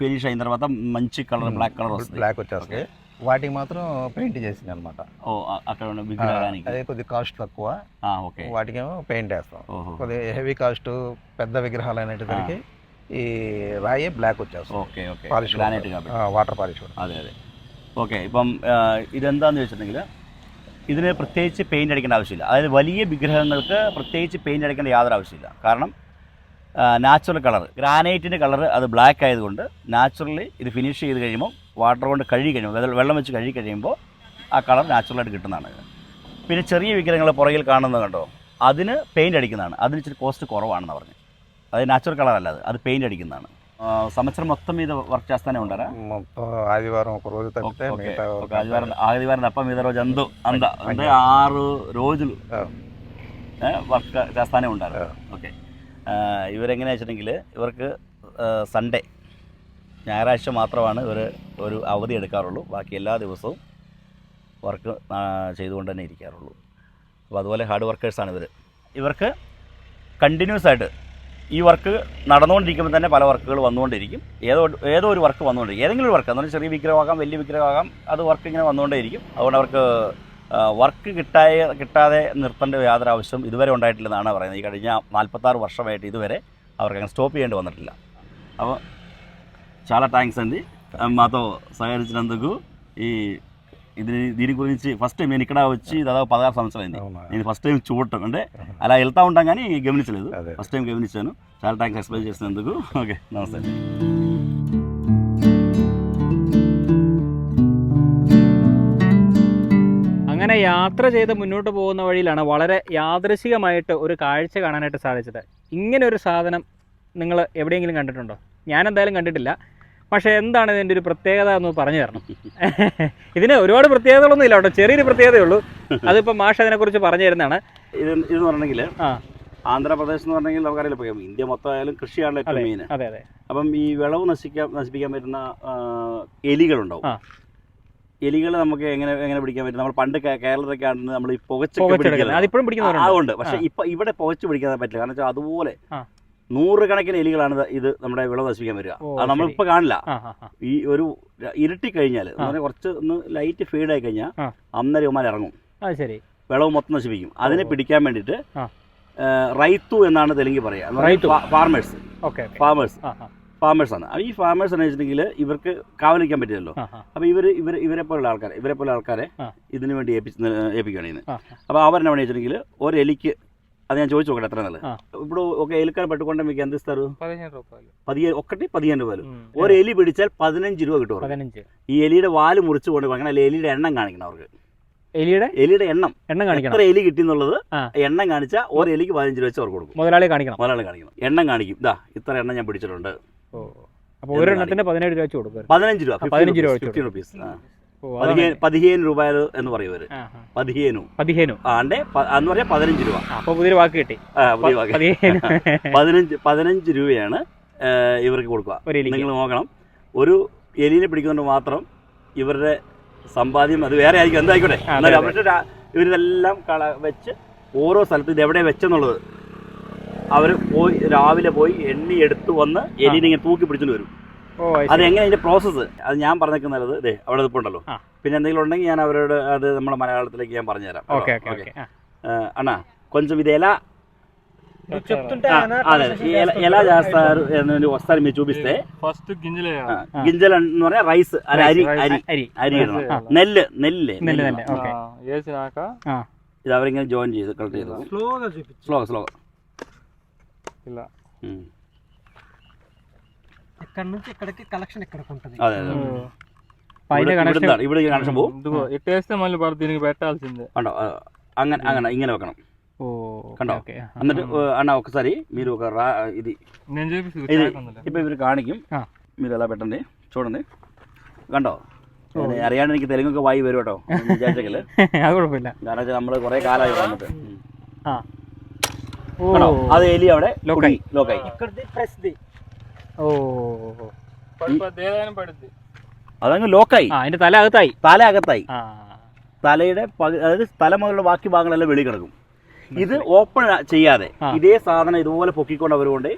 ఫినిష్ అయిన తర్వాత మంచి కలర్ బ్లాక్ కలర్ వస్తుంది, బ్లాక్ వచ్చేస్తుంది. వాటికి మాత్రం పెయింట్ చేసింది అనమాట. అక్కడ ఉన్న విగ్రహానికి అదే కొద్దిగా కాస్ట్ తక్కువ, ఓకే, వాటికేమో పెయింట్ వేస్తాం. కొద్దిగా హెవీ కాస్ట్ పెద్ద విగ్రహాలు అనేటిసరికి ఈ రాయే బ్లాక్ వచ్చేస్తుంది. ఓకే ఓకే, పాలిష్ గ్రానైట్ కాబట్టి వాటర్ పాలిష్. അതെ അതെ, ഓക്കെ. ഇപ്പം ഇതെന്താണെന്ന് വെച്ചിട്ടുണ്ടെങ്കിൽ ഇതിന് പ്രത്യേകിച്ച് പെയിൻ്റ് അടിക്കേണ്ട ആവശ്യമില്ല. അതായത് വലിയ വിഗ്രഹങ്ങൾക്ക് പ്രത്യേകിച്ച് പെയിൻ്റ് അടിക്കേണ്ട യാതൊരു ആവശ്യമില്ല. കാരണം നാച്ചുറൽ കളർ, ഗ്രാനൈറ്റിൻ്റെ കളർ അത് ബ്ലാക്ക് ആയതുകൊണ്ട് നാച്ചുറലി ഇത് ഫിനിഷ് ചെയ്ത് കഴിയുമ്പോൾ വാട്ടർ കൊണ്ട് കഴുകി കഴിയുമ്പോൾ, വെള്ളം വെച്ച് കഴുകി കഴിയുമ്പോൾ ആ കളർ നാച്ചുറലായിട്ട് കിട്ടുന്നതാണ്. പിന്നെ ചെറിയ വിഗ്രഹങ്ങൾ പുറകിൽ കാണുന്നത് കണ്ടോ, അതിന് పెయింట్ అడిക്കുന്നതാണ്. അതിന് ఇచ్చిన కోస్ట్ കുറവാണെന്ന് പറഞ്ഞു. అది న్యాచురల్ కలర్ అല്ല, అది పెయింట్ అడిക്കുന്നതാണ്. సంవత్సరం మొత్తం మీద వర్క్ చేస్తూనే ఉంటారా? మొత్తం ఆదివారం ఒక రోజు తప్పితే ఆదివారం తప్ప మీద రోజు అంటే 6 రోజులు వర్క్ చేస్తూనే ఉంటారు. ఓకే, ഇവരെങ്ങനെയാ വെച്ചിട്ടുണ്ടെങ്കിൽ ഇവർക്ക് സൺഡേ ഞായറാഴ്ച മാത്രമാണ് ഇവർ ഒരു അവധി എടുക്കാറുള്ളൂ. ബാക്കി എല്ലാ ദിവസവും വർക്ക് ചെയ്തുകൊണ്ട് തന്നെ ഇരിക്കാറുള്ളൂ. അപ്പോൾ അതുപോലെ ഹാർഡ് വർക്കേഴ്സാണ് ഇവർ. ഇവർക്ക് കണ്ടിന്യൂസ് ആയിട്ട് ഈ വർക്ക് നടന്നുകൊണ്ടിരിക്കുമ്പോൾ തന്നെ പല വർക്കുകൾ വന്നുകൊണ്ടിരിക്കും. ഏതോ ഒരു വർക്ക് വന്നുകൊണ്ടിരിക്കും, ഏതെങ്കിലും ഒരു വർക്ക്, എന്ന് പറഞ്ഞാൽ ചെറിയ വിഗ്രഹമാകാം വലിയ വിഗ്രഹമാകാം, അത് വർക്ക് ഇങ്ങനെ വന്നുകൊണ്ടേയിരിക്കും. അതുകൊണ്ട് അവർക്ക് വർക്ക് കിട്ടാതെ നിർത്തേണ്ട യാതൊരു ആവശ്യം ഇതുവരെ ഉണ്ടായിട്ടില്ലെന്നാണ് പറയുന്നത്. ഈ കഴിഞ്ഞ 46 വർഷമായിട്ട് ఇదువరే അവർക്ക് അങ്ങനെ స్టాప్ చేయండి వన్నట్ల. അപ്പോൾ చాలా థ్యాంక్స్ అండి మాతో సహకరించినందుకు. దీని గురించి ఫస్ట్ టైం నేను ఇక్కడ వచ్చి దాదాపు 16 సంవత్సరాలు అయింది. నేను ఫస్ట్ టైం చూడటం, అంటే అలా వెళ్తూ ఉంటాం కానీ గమనించలేదు, ఫస్ట్ టైం గమనించాను. చాలా థ్యాంక్స్ ఎక్స్ప్లెయిన్ చేసినందుకు. ఓకే, నమస్తే. അങ്ങനെ യാത്ര ചെയ്ത് മുന്നോട്ട് പോകുന്ന വഴിയിലാണ് വളരെ യാദൃശികമായിട്ട് ഒരു കാഴ്ച കാണാനായിട്ട് സാധിച്ചത്. ഇങ്ങനെ ഒരു സാധനം നിങ്ങൾ എവിടെയെങ്കിലും കണ്ടിട്ടുണ്ടോ? ഞാൻ എന്തായാലും കണ്ടിട്ടില്ല. പക്ഷേ എന്താണ് ഇതിൻ്റെ ഒരു പ്രത്യേകത എന്ന് പറഞ്ഞു തരണം. ഇതിന് ഒരുപാട് പ്രത്യേകതകളൊന്നും ഇല്ല കേട്ടോ, ചെറിയൊരു പ്രത്യേകതയേ ഉള്ളൂ. അതിപ്പോൾ മാഷ് അതിനെക്കുറിച്ച് പറഞ്ഞു തരുന്നതാണ്. ഇതെന്ന് പറഞ്ഞെങ്കിൽ ആന്ധ്രാപ്രദേശ് എന്ന് പറഞ്ഞെങ്കിൽ നമുക്കറിയില്ല, ഇപ്പോൾ ഇന്ത്യ മൊത്തം ആയാലും കൃഷിയാണ് ഏറ്റവും മെയിൻ. അതെ അതെ. അപ്പം ഈ വിളവ് നശിപ്പിക്കാൻ പറ്റുന്ന എലികളുണ്ടാവും. എലികൾ നമുക്ക് എങ്ങനെ പിടിക്കാൻ പറ്റും? നമ്മൾ പണ്ട് കേരളത്തിലൊക്കെ ആണെന്ന് നമ്മൾ ഈ അതുകൊണ്ട്, പക്ഷേ ഇപ്പൊ ഇവിടെ പുകച്ച് പിടിക്കാൻ പറ്റില്ല. കാരണം വെച്ചാൽ അതുപോലെ 100 കണക്കിന് എലികളാണ് ഇത് നമ്മുടെ വിളവ് നശിപ്പിക്കാൻ വരിക. അത് നമ്മളിപ്പോ കാണില്ല. ഈ ഒരു ഇരുട്ടി കഴിഞ്ഞാൽ കുറച്ച് ഒന്ന് ലൈറ്റ് ഫീഡ് ആയി കഴിഞ്ഞാൽ അന്നേരം ഇറങ്ങും, വിളവ് മൊത്തം നശിപ്പിക്കും. അതിനെ പിടിക്കാൻ വേണ്ടിയിട്ട് റൈത്തു എന്നാണ് തെലുങ്കി പറയാ, ഫാർമേഴ്സ് ഫാമേഴ്സാണ്. ഈ ഫാമേഴ്സ് എന്ന് വെച്ചിട്ടുണ്ടെങ്കിൽ ഇവർക്ക് കാവലിക്കാൻ പറ്റില്ലല്ലോ. അപ്പോൾ ഇവരെ പോലുള്ള ആൾക്കാരെ ഇതിനു വേണ്ടി ഏൽപ്പിക്കുകയാണ് ചെയ്യുന്നത്. അപ്പോൾ അവരെന്നെ വേണ്ടി വെച്ചിട്ടുണ്ടെങ്കിൽ ഒരു എലിക്ക്, അത് ഞാൻ ചോദിച്ചു നോക്കട്ടെ എത്ര നല്ല ఇప్పుడు ఒక ఎలుకని పట్టుకుంటే మీకు ఎంత ఇస్తారు? 15 రూపాయలు. 15 രൂപ. ഒരു എലി പിടിച്ചാൽ 15 രൂപ കിട്ടും. 15. ഈ എലിയുടെ വാല് മുറിച്ച് കൊണ്ട് അങ്ങനെ എലിയുടെ എണ്ണം കാണിക്കണം അവർക്ക്. എലിയുടെ എണ്ണം കാണിക്കണം. എത്ര എലി കിട്ടി എന്നുള്ളത് എണ്ണം കാണിച്ചാൽ ഒരു എലിക്ക് 15 രൂപ വെച്ച് അവർക്ക് കൊടുക്കും. മുതലാളി കാണിക്കണം. എണ്ണം കാണിക്കും. ഇതാ ഇത്ര എണ്ണം ഞാൻ പിടിച്ചിട്ടുണ്ട്. അപ്പോൾ ഒരു എണ്ണത്തിന് 17 രൂപ വെച്ച് കൊടുക്കും. 15 രൂപ. 15 റുപ്പീസ്. 15 രൂപയിൽ എന്ന് പറയും അവര്. 15 ആണ്ടെ എന്ന് പറഞ്ഞാൽ 15 രൂപ. അപ്പോൾ പുതിയൊരു വാക്ക് കിട്ടി. 15 രൂപയാണ് ഇവർക്ക് കൊടുക്കുക. നിങ്ങൾ നോക്കണം, ഒരു എലിനെ പിടിക്കുന്നതുകൊണ്ട് മാത്രം ഇവരുടെ സമ്പാദ്യം അത് വേറെ ആയിരിക്കും, എന്തായിക്കോട്ടെ. എന്നാലും അവരുടെ ഇവരിതെല്ലാം വെച്ച് ഓരോ സ്ഥലത്ത് ഇത് എവിടെ വെച്ചെന്നുള്ളത് അവർ രാവിലെ പോയി എണ്ണി എടുത്ത് വന്ന് എലിനെ ഇങ്ങനെ തൂക്കി പിടിച്ചിട്ട് വരും. അതെങ്ങനെ അതിന്റെ പ്രോസസ്സ് അത് ഞാൻ പറഞ്ഞേക്കുന്നത് ഇതേ അവിടെ ഇപ്പുണ്ടല്ലോ. പിന്നെ എന്തെങ്കിലും ഉണ്ടെങ്കിൽ ഞാൻ അവരോട് അത് നമ്മുടെ മലയാളത്തിലേക്ക് ഞാൻ പറഞ്ഞുതരാം. అన్నా కొంచెం ఇది ఎలా అదే ఎలా చేస్తారు ఒకసారి మీరు చూపిస్తే. ఫస్ట్ గింజలు అని പറഞ്ഞാൽ റൈസ്, അരി ഇടണം. നെല്ല് వేసినాక ഇത് അവരിങ്ങനെ ജോയിൻ ചെയ്ത് കളക്ട് ചെയ്ത് സ്ലോ ఇలా ఇక్కడ నుంచి ఇక్కడికి కలెక్షన్ ఇక్కడికి ఉంటుంది. అదే ഇവിടെ കണക്ഷൻ പോകും. ఇట్టేస్తే మళ్ళీ దీనికి పెట్టాల్సిందే. കണ്ടോ അങ്ങനെ ഇങ്ങനെ വെക്കണം. കണ്ടോ? എന്നിട്ട് అన్న ఒకసారి మీరు ఒక ఇది నేను చూపిస్తాను. ഇപ്പൊ ഇവർ കാണിക്കും, మీరు ఎలా పెట్టండి చూడండి. കണ്ടോ? അറിയാണ്ട് എനിക്ക് തെലുങ്കൊക്കെ വായി വരും കേട്ടോ, വിചാരിച്ചെങ്കില്. കാരണം വെച്ചാൽ നമ്മള് കുറെ കാലമായി വന്നിട്ട്. അത് എലി അവിടെ ലോക്കായി. അതങ്ങ് ലോക്കായി. അതിന്റെ തല അകത്തായി. തലയുടെ അതായത് തല മുതലുള്ള ബാക്കി ഭാഗങ്ങളെല്ലാം വെളി കിടക്കും. ഇത് ഓപ്പൺ ചെയ്യാതെ ഇതേ സാധനം ഇതുപോലെ പൊക്കിക്കൊണ്ട് അവരുകൊണ്ട്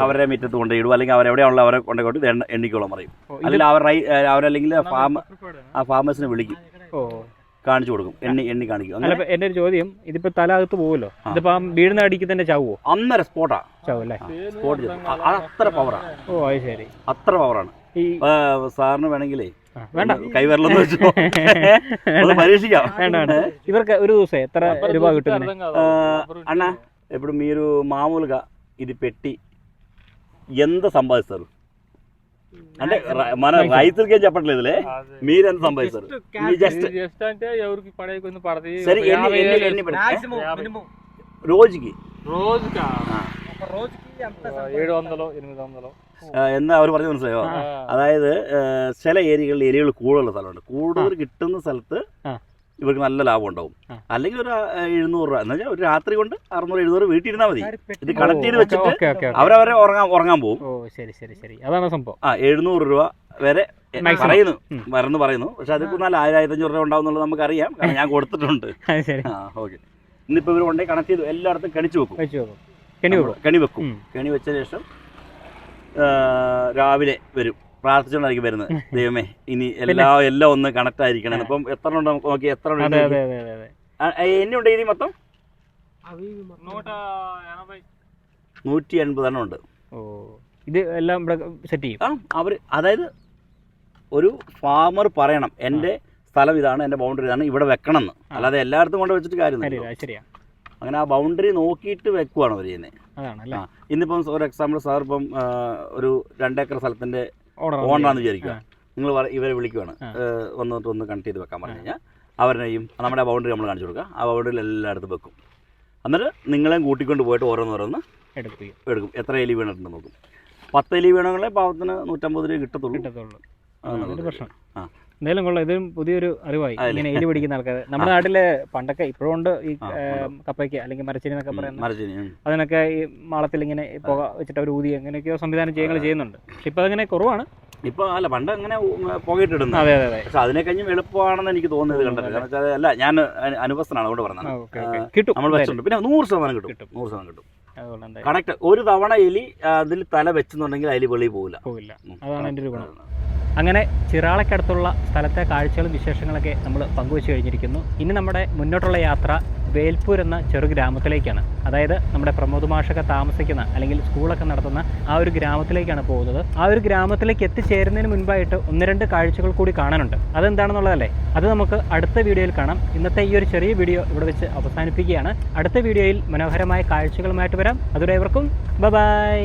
അവരുടെ മുറ്റത്ത് കൊണ്ടിടും, അല്ലെങ്കിൽ അവരെവിടെയുള്ള അവരെ കൊണ്ടുകൊണ്ട് എണ്ണിക്കോളം പറയും. അല്ലെങ്കിൽ അവരല്ലെങ്കിൽ ആ ഫാമേഴ്സിനെ വിളിക്കും, കാണിച്ചു കൊടുക്കും, എണ്ണി കാണിക്കും. എന്റെ ഒരു ചോദ്യം, ഇതിപ്പോ തല അകത്ത് പോകുമല്ലോ, ഇതിപ്പോ വീടിന് അടിക്ക് തന്നെ ചാവുമോ? അന്നേരം സ്പോട്ടാ ചാവല്ലേ? സ്പോട്ട് അത്ര പവറാണ്. ഓ അത് ശരി, അത്ര പവറാണ്. സാറിന് വേണമെങ്കിലേ കൈവരലെന്ന് വെച്ചോ പരീക്ഷിക്കാം. ఇవరికి ഒരു ദിവസം എത്ര രൂപ കിട്ടും అన్న? ఇప్పుడు మీరు మామూలుగా ఇది పెట్టి ఎంత సంపాదిస్తారు? అంటే మన రైతులకే చెప్పట్లేదులే, మీరు ఎంత సంపాదిస్తారు? జస్ట్ అంటే ఎవరికి పడే కొంచెం పడతాయి. సరే ఎన్ని పెడతారు రోజుకి? రోజుకా 700 800 എന്നാ അവർ പറഞ്ഞ് മനസ്സിലായോ? അതായത് ചില ഏരിയകളിൽ എലികൾ കൂടുതലുള്ള സ്ഥലമുണ്ട്. കൂടുതൽ കിട്ടുന്ന സ്ഥലത്ത് ഇവർക്ക് നല്ല ലാഭം ഉണ്ടാവും. അല്ലെങ്കിൽ ഒരു 700 രൂപ എന്ന് വെച്ചാൽ ഒരു രാത്രി കൊണ്ട് 600-700 വീട്ടിൽ ഇരുന്നാൽ മതി. ഇത് കണക്ട് ചെയ്ത് വെച്ചിട്ട് അവരവരെ ഉറങ്ങാൻ പോകും. അതാണ് സംഭവം. 700 രൂപ വരെ പറയുന്നു. പക്ഷെ അതിപ്പോ നല്ല 1000-1500 രൂപ ഉണ്ടാവും എന്നുള്ളത് നമുക്കറിയാം, കാരണം ഞാൻ കൊടുത്തിട്ടുണ്ട്. ഓക്കെ, ഇന്നിപ്പോ ഇവർ കൊണ്ടേ കണക്ട് ചെയ്തു എല്ലായിടത്തും കണി വെക്കും. കണി വെച്ച ശേഷം രാവിലെ വരും, പ്രാർത്ഥിച്ചുകൊണ്ടായിരിക്കും വരുന്നത്. ദൈവമേ ഇനി എല്ലാം ഒന്ന് കണക്ട് ആയിരിക്കണം. ഇപ്പം എത്ര ഉണ്ട് നോക്കി, എത്ര എന്നുണ്ട് ഇനി മൊത്തം 180 എണ്ണം ഉണ്ട്. ഇത് എല്ലാം സെറ്റ് ചെയ്യും അവർ. അതായത് ഒരു ഫാമർ പറയണം എൻ്റെ സ്ഥലം ഇതാണ്, എൻ്റെ ബൗണ്ടറി ഇതാണ്, ഇവിടെ വെക്കണം എന്ന്. അല്ലാതെ എല്ലായിടത്തും കൊണ്ട് വെച്ചിട്ട് കാര്യമൊന്നും. അങ്ങനെ ആ ബൗണ്ടറി നോക്കിയിട്ട് വെക്കുവാണ് അവർ ചെയ്യുന്നത്. ഇന്നിപ്പം ഒരു എക്സാമ്പിൾ, സാർ ഇപ്പം ഒരു 2 ഏക്കർ സ്ഥലത്തിൻ്റെ ഓണറാന്ന് വിചാരിക്കുക. നിങ്ങൾ ഇവരെ വിളിക്കുവാണ്, ഒന്ന് കണക്ട് ചെയ്ത് വെക്കാൻ പറഞ്ഞു കഴിഞ്ഞാൽ അവരെയും നമ്മുടെ ബൗണ്ടറി നമ്മൾ കാണിച്ചു കൊടുക്കുക. ആ ബൗണ്ടറിയിൽ എല്ലായിടത്തും വെക്കും. എന്നിട്ട് നിങ്ങളെയും കൂട്ടിക്കൊണ്ട് പോയിട്ട് ഓരോന്ന് എടുക്കും. എത്ര എലി വീണിട്ടുണ്ടെന്ന് നോക്കും. 10 എലി വീണങ്ങളെ പാവത്തിന് 150 രൂപ കിട്ടത്തുള്ളൂ. പ്രശ്നം. എന്തായാലും കൊള്ളാം, ഇതും പുതിയൊരു അറിവായി. ഇങ്ങനെ എലി പിടിക്കുന്ന ആൾക്കാർ നമ്മുടെ നാട്ടില് പണ്ടൊക്കെ ഇപ്പോഴും ഉണ്ട്. ഈ കപ്പയ്ക്ക് അല്ലെങ്കിൽ മരച്ചീനി എന്നൊക്കെ പറയുന്നത്, അതിനൊക്കെ ഈ മാളത്തിൽ ഇങ്ങനെ പുക വെച്ചിട്ട് അവർ ഊതി അങ്ങനെയൊക്കെയോ സംവിധാനം ചെയ്യുന്നുണ്ട്. പക്ഷെ ഇപ്പൊ അതങ്ങനെ കുറവാണ്. ഇപ്പൊ അല്ല, പണ്ട് അങ്ങനെ പുകയിട്ടിടുന്നു. അതെ. പക്ഷെ അതിനെ കഴിഞ്ഞും എളുപ്പമാണെന്ന് എനിക്ക് തോന്നുന്നത് കണ്ടത്. കാരണം വെച്ചാൽ അല്ല, ഞാൻ അനുഭവസ്ഥനാണ്, അതുകൊണ്ട് പറഞ്ഞത്. കിട്ടും, നമ്മൾ വെച്ചിട്ടുണ്ട്. പിന്നെ 100% കിട്ടും. 100% കിട്ടും. കണക്ട്. ഒരു തവണ എലി അതിൽ തല വെച്ചെന്നുണ്ടെങ്കിൽ അതിൽ വെളിയിൽ പോകില്ല. അതാണ് എൻ്റെ ഒരു ഗുണം. അങ്ങനെ ചിറാളക്കടുത്തുള്ള സ്ഥലത്തെ കാഴ്ചകളും വിശേഷങ്ങളൊക്കെ നമ്മൾ പങ്കുവെച്ച് കഴിഞ്ഞിരിക്കുന്നു. ഇനി നമ്മുടെ മുന്നോട്ടുള്ള യാത്ര വേൽപ്പൂർ എന്ന ചെറു ഗ്രാമത്തിലേക്കാണ്. അതായത് നമ്മുടെ പ്രമോദ് മാഷൊക്കെ താമസിക്കുന്ന അല്ലെങ്കിൽ സ്കൂളൊക്കെ നടത്തുന്ന ആ ഒരു ഗ്രാമത്തിലേക്കാണ് പോകുന്നത്. ആ ഒരു ഗ്രാമത്തിലേക്ക് എത്തിച്ചേരുന്നതിന് മുൻപായിട്ട് 1-2 കാഴ്ചകൾ കൂടി കാണാനുണ്ട്. അതെന്താണെന്നുള്ളതല്ലേ, അത് നമുക്ക് അടുത്ത വീഡിയോയിൽ കാണാം. ഇന്നത്തെ ഈ ഒരു ചെറിയ വീഡിയോ ഇവിടെ വെച്ച് അവസാനിപ്പിക്കുകയാണ്. അടുത്ത വീഡിയോയിൽ മനോഹരമായ കാഴ്ചകളുമായിട്ട് വരാം. അതുവരെ ഏവർക്കും ബൈ.